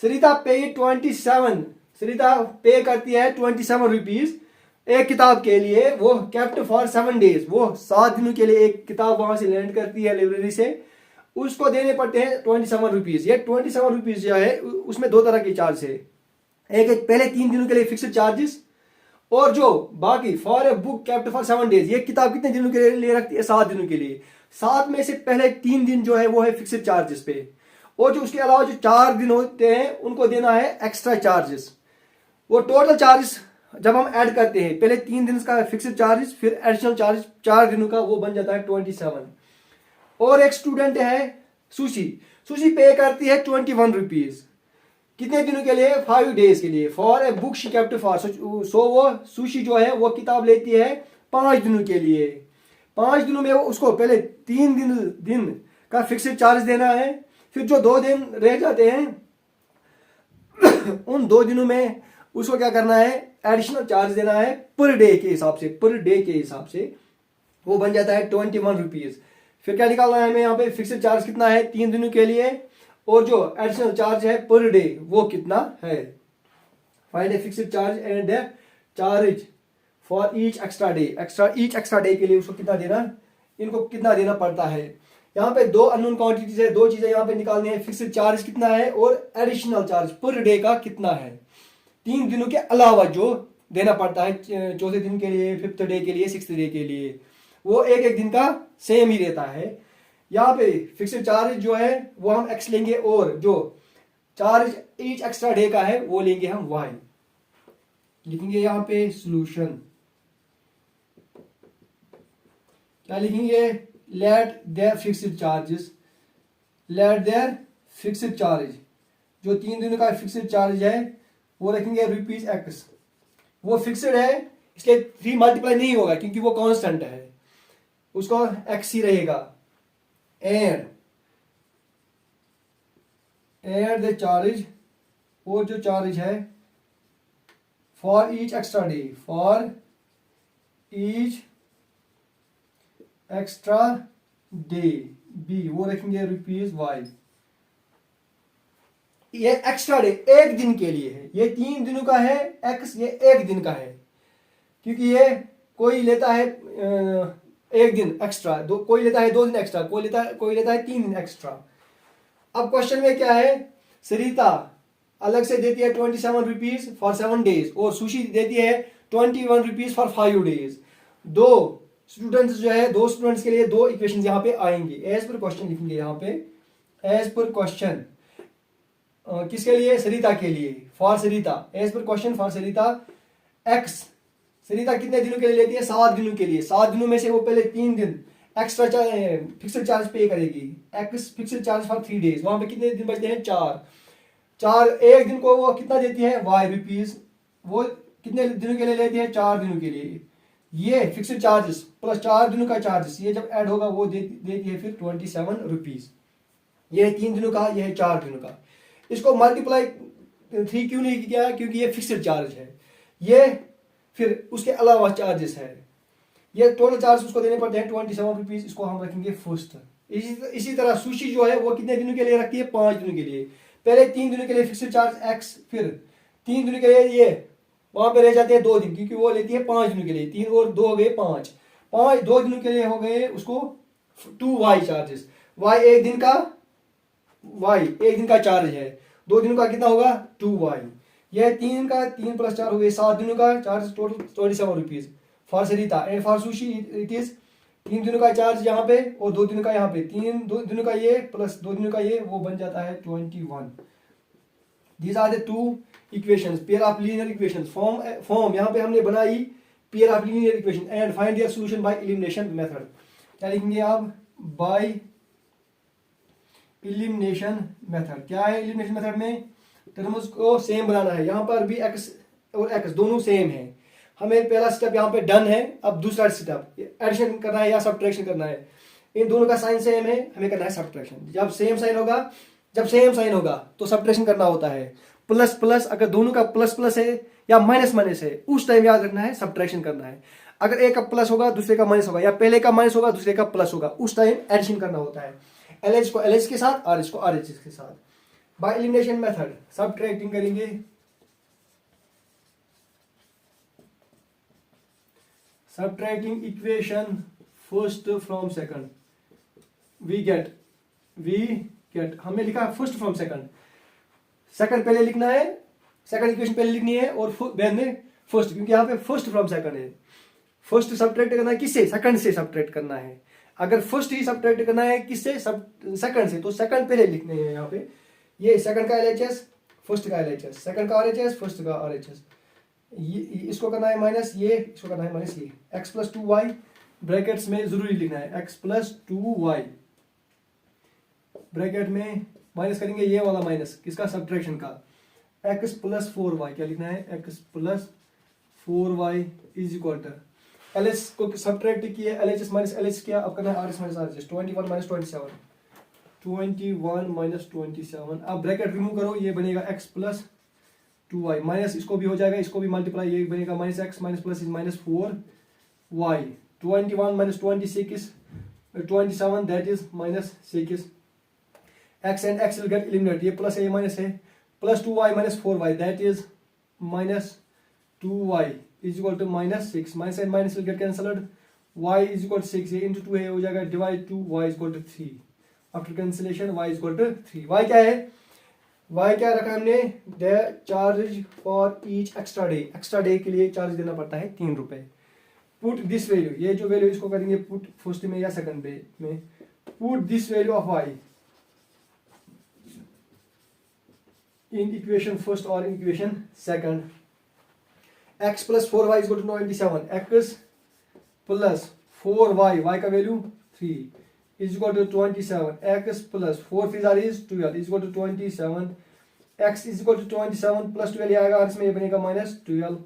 सरिता पे 27, सरिता पे करती है 27 रुपीज एक किताब के लिए। वो केप्ट फॉर 7 डेज, वो 7 दिनों के लिए एक किताब वहां से लैंड करती है लाइब्रेरी से, उसको देने पड़ते हैं 27 रुपीज। ये 27 रुपीज जो है उसमें दो तरह के चार्ज है। एक पहले 3 दिनों के लिए फिक्स्ड चार्जेस, और जो बाकी for a book kept for 7 days, ये किताब कितने दिनों के लिए रखती है 7 दिनों के लिए। 7 में से पहले 3 दिन जो है वो है फिक्स्ड चार्जेस पे, और जो उसके अलावा जो 4 दिन होते हैं उनको देना है एक्स्ट्रा चार्जेस। वो टोटल चार्जेस जब हम ऐड करते हैं, पहले 3 दिन का फिक्स्ड चार्जेस, फिर एडिशनल चार्ज 4 दिनों का, वो बन जाता है 27। और एक स्टूडेंट है सुशी। सुशी पे करती है 21 रुपीज कितने दिनों के लिए 5 डेज के लिए। For a book she kept for, so वो सुशी जो है वो किताब लेती है 5 दिनों के लिए। 5 दिनों में वो उसको पहले 3 दिन का फिक्स्ड चार्ज देना है, फिर जो 2 दिन रह जाते हैं उन 2 दिनों में उसको क्या करना है, एडिशनल चार्ज देना है पर डे के हिसाब से। पर डे के हिसाब से वो बन जाता है 21 रुपीज। फिर क्या निकालना है हमें, यहाँ पे फिक्स्ड चार्ज कितना है 3 दिनों के लिए, और जो एडिशनल चार्ज है पर डे वो कितना है। Find a fixed charge and charge for each extra day. Each extra day के लिए उसको कितना देना, इनको कितना देना पड़ता है। यहाँ पे 2 अननोन क्वांटिटीज है, 2 चीजें यहाँ पे निकालनी है। फिक्स्ड चार्ज कितना है और एडिशनल चार्ज पर डे का कितना है। 3 दिनों के अलावा जो देना पड़ता है, चौथे दिन के लिए, 5th डे के लिए, 6th डे के लिए, वो एक दिन का सेम ही रहता है। यहाँ पे फिक्स्ड चार्ज जो है वो हम एक्स लेंगे, और जो चार्ज ईच एक्स्ट्रा डे का है वो लेंगे हम वाई। लिखेंगे यहाँ पे सॉल्यूशन, क्या लिखेंगे, let there fixed charges, let there fixed charge, जो 3 दिनों का फिक्स्ड चार्ज है वो रखेंगे रुपीज एक्स। वो फिक्स्ड है इसलिए 3 मल्टीप्लाई नहीं होगा क्योंकि वो कांस्टेंट है, उसको एक्स ही रहेगा। एड द चार्ज, वो जो चार्ज है for each extra day, for each extra day be, वो रखेंगे रुपीज वाई। ये एक्स्ट्रा डे एक दिन के लिए है, ये 3 दिनों का है एक्स, ये 1 दिन का है, क्योंकि ये कोई लेता है 1 दिन एक्स्ट्रा, कोई लेता है 2 दिन एक्स्ट्रा, कोई लेता है 3 दिन एक्स्ट्रा। अब क्वेश्चन में क्या है, सरिता अलग से देती है 27 रुपीज फॉर 7 डेज, और सुशी देती है 21 रुपीज फॉर 5 डेज। 2 स्टूडेंट्स जो है, 2 स्टूडेंट्स के लिए 2 इक्वेशन यहाँ पे आएंगे। एज पर क्वेश्चन लिखेंगे यहाँ पे, एज पर क्वेश्चन किसके लिए, सरिता के लिए, for Sarita, as per question for Sarita x. Sarita कितने दिनों के लिए लेती है 7 दिनों के लिए। 7 दिनों में से वो पहले 3 दिन एक्स्ट्रा फिक्स्ड चार्ज पे करेगी। X fixed charge for 3 days, वहां पे कितने दिन बचते हैं 4। 1 दिन को वो कितना देती है वाई रुपीज वो कितने दिनों के लिए लेती है? 4 दिनों के लिए। ये फिक्स्ड चार्जेस प्लस 4 दिनों का चार्जेस, ये जब ऐड होगा वो देती है फिर 27 रुपीज। ये है 3 दिनों का, ये है 4 दिनों का। इसको मल्टीप्लाई 3 क्यों नहीं किया? क्योंकि ये फिक्स्ड चार्ज है, ये फिर उसके अलावा चार्जेस है। ये टोटल चार्ज उसको देने पड़ते हैं 27 रुपीज। इसको हम रखेंगे फर्स्ट। इसी तरह सुशी जो है वो कितने दिनों के लिए रखती है? 5 दिनों के लिए। पहले 3 दिनों के लिए फिक्स्ड चार्ज एक्स, फिर 3 दिनों के लिए ये वहां पे रह जाते हैं 2 दिन, क्योंकि वो लेती है 5 दिनों के लिए। 3 और 2 हो गए 5, 2 दिनों के लिए हो गए उसको 2y चार्जेस। y एक दिन का, y एक दिन का चार्ज है, 2 दिनों का कितना होगा? 2y। यह 3 का 3 प्लस 4 हो गए 7 दिनों का charge, total 27 rupees for Sarita and for sushi it is 3 दिनों का चार्ज यहाँ पे और 2 दिनों का यहाँ पे। 2 दिनों का ये प्लस 2 दिनों का ये, वो बन जाता है 21। These are the two equations, pair of linear equations. Form यहाँ पे हमने बनाई pair of linear equation and find their solution by elimination method. क्या लिखेंगे आप? by elimination method. क्या है elimination method में? टर्म्स को सेम बनाना है। यहाँ पर भी x और x दोनों सेम है। हमें पहला स्टेप यहाँ पे डन है। अब दूसरा स्टेप एडिशन करना है या सब्ट्रैक्शन करना है। इन दोनों का साइन सेम है, हमें करना है सब्ट्रैक्शन। जब सेम साइन होगा तो सब्ट्रैक्शन करना होता है। प्लस प्लस, अगर दोनों का प्लस प्लस है या माइनस माइनस है, उस टाइम याद रखना है सब्ट्रैक्शन करना है। अगर एक का प्लस होगा दूसरे का माइनस होगा, या पहले का माइनस होगा दूसरे का प्लस होगा, उस टाइम एडिशन करना होता है। LH को LH के साथ, RH को RH के साथ। बाय एलिमिनेशन मेथड सब्ट्रैक्टिंग करेंगे। Subtracting equation first from second, we get हमने लिखा फर्स्ट फ्रॉम सेकंड पहले लिखना है, सेकंड इक्वेशन पहले लिखनी है और बाद में फर्स्ट, क्योंकि यहाँ पे फर्स्ट फ्रॉम सेकंड है। फर्स्ट सब्ट्रैक्ट करना है किससे? सेकंड से सब्ट्रैक्ट करना है। अगर फर्स्ट ही सब्ट्रैक्ट करना है किससे? सेकंड से, तो सेकंड पहले लिखने हैं यहाँ पे। ये सेकंड का LHS, फर्स्ट का LHS, सेकंड का RHS, फर्स्ट का RHS। इसको करना है माइनस, ये इसको करना है माइनस, ये x प्लस 2y ब्रैकेट्स में जरूरी लिखना है, x प्लस 2y ब्रैकेट में माइनस करेंगे ये वाला माइनस किसका? सब्ट्रैक्शन का। x प्लस 4y क्या लिखना है? x plus 4y is equal to LH को सब्ट्रैक्ट किया, LHS माइनस LH किया, अब करना है RS minus RHS। 21 minus 27, 21 minus 27। अब ब्रैकेट रिमूव करो, ये बनेगा x प्लस 2y माइनस, इसको भी हो जाएगा, इसको भी मल्टीप्लाई, ये बनेगा minus x minus plus is minus 4y। 21 minus 27 that is minus 6। x and x will get eliminate, ये प्लस है ये माइनस है, plus 2y minus 4y that is minus 2y is equal to minus 6। Minus and minus will get cancelled, y is equal to 6, ये into 2 है, हो जाएगा divide 2, y is equal to 3। After cancellation y is equal to 3। y क्या है? y क्या रखा हमने? The charge for each extra day के लिए चार्ज देना पड़ता है 3 रुपए। पुट दिस वैल्यू, ये जो वैल्यू इसको करेंगे पुट फर्स्ट में या सेकंड में। Put this value of y in equation first और in equation second. x plus 4y is equal to 97, x plus 4y, y का value 3 is equal to 27, x plus 4 3 is 12 is equal to 27, x is equal to 27 plus 12 आएगा और इसमें ये बनेगा minus 12,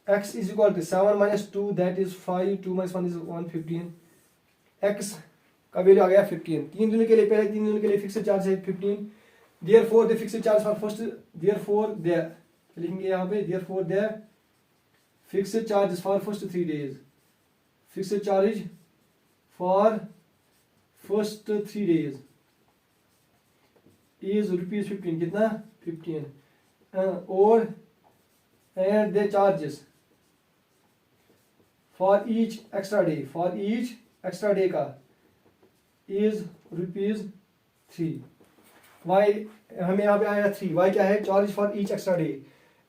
x is equal to 7 minus 2 that is 5, 2 minus 1 is 1, 15, x का value आ गया 15। 3 दिनों के लिए, पहले 3 दिनों के लिए फिक्स्ड चार्ज है 15, therefore the fixed charge for first, therefore the लिखेंगे यहाँ पे, therefore the fixed charges for first 3 days, fixed charge for first 3 days is rupees 15, कितना? 15, और and the charges for each extra day का is rupees 3। y हमें यहाँ पे आया 3, y क्या है? Charge for each extra day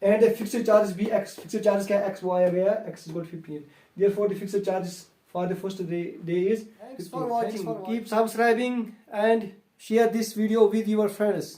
and the fixed charge भी x, फिक्स्ड चार्ज क्या है? x, वो आया गया x is equal to 15, therefore the fixed charges for the first day is 15. Thanks for watching. Keep subscribing and share this video with your friends.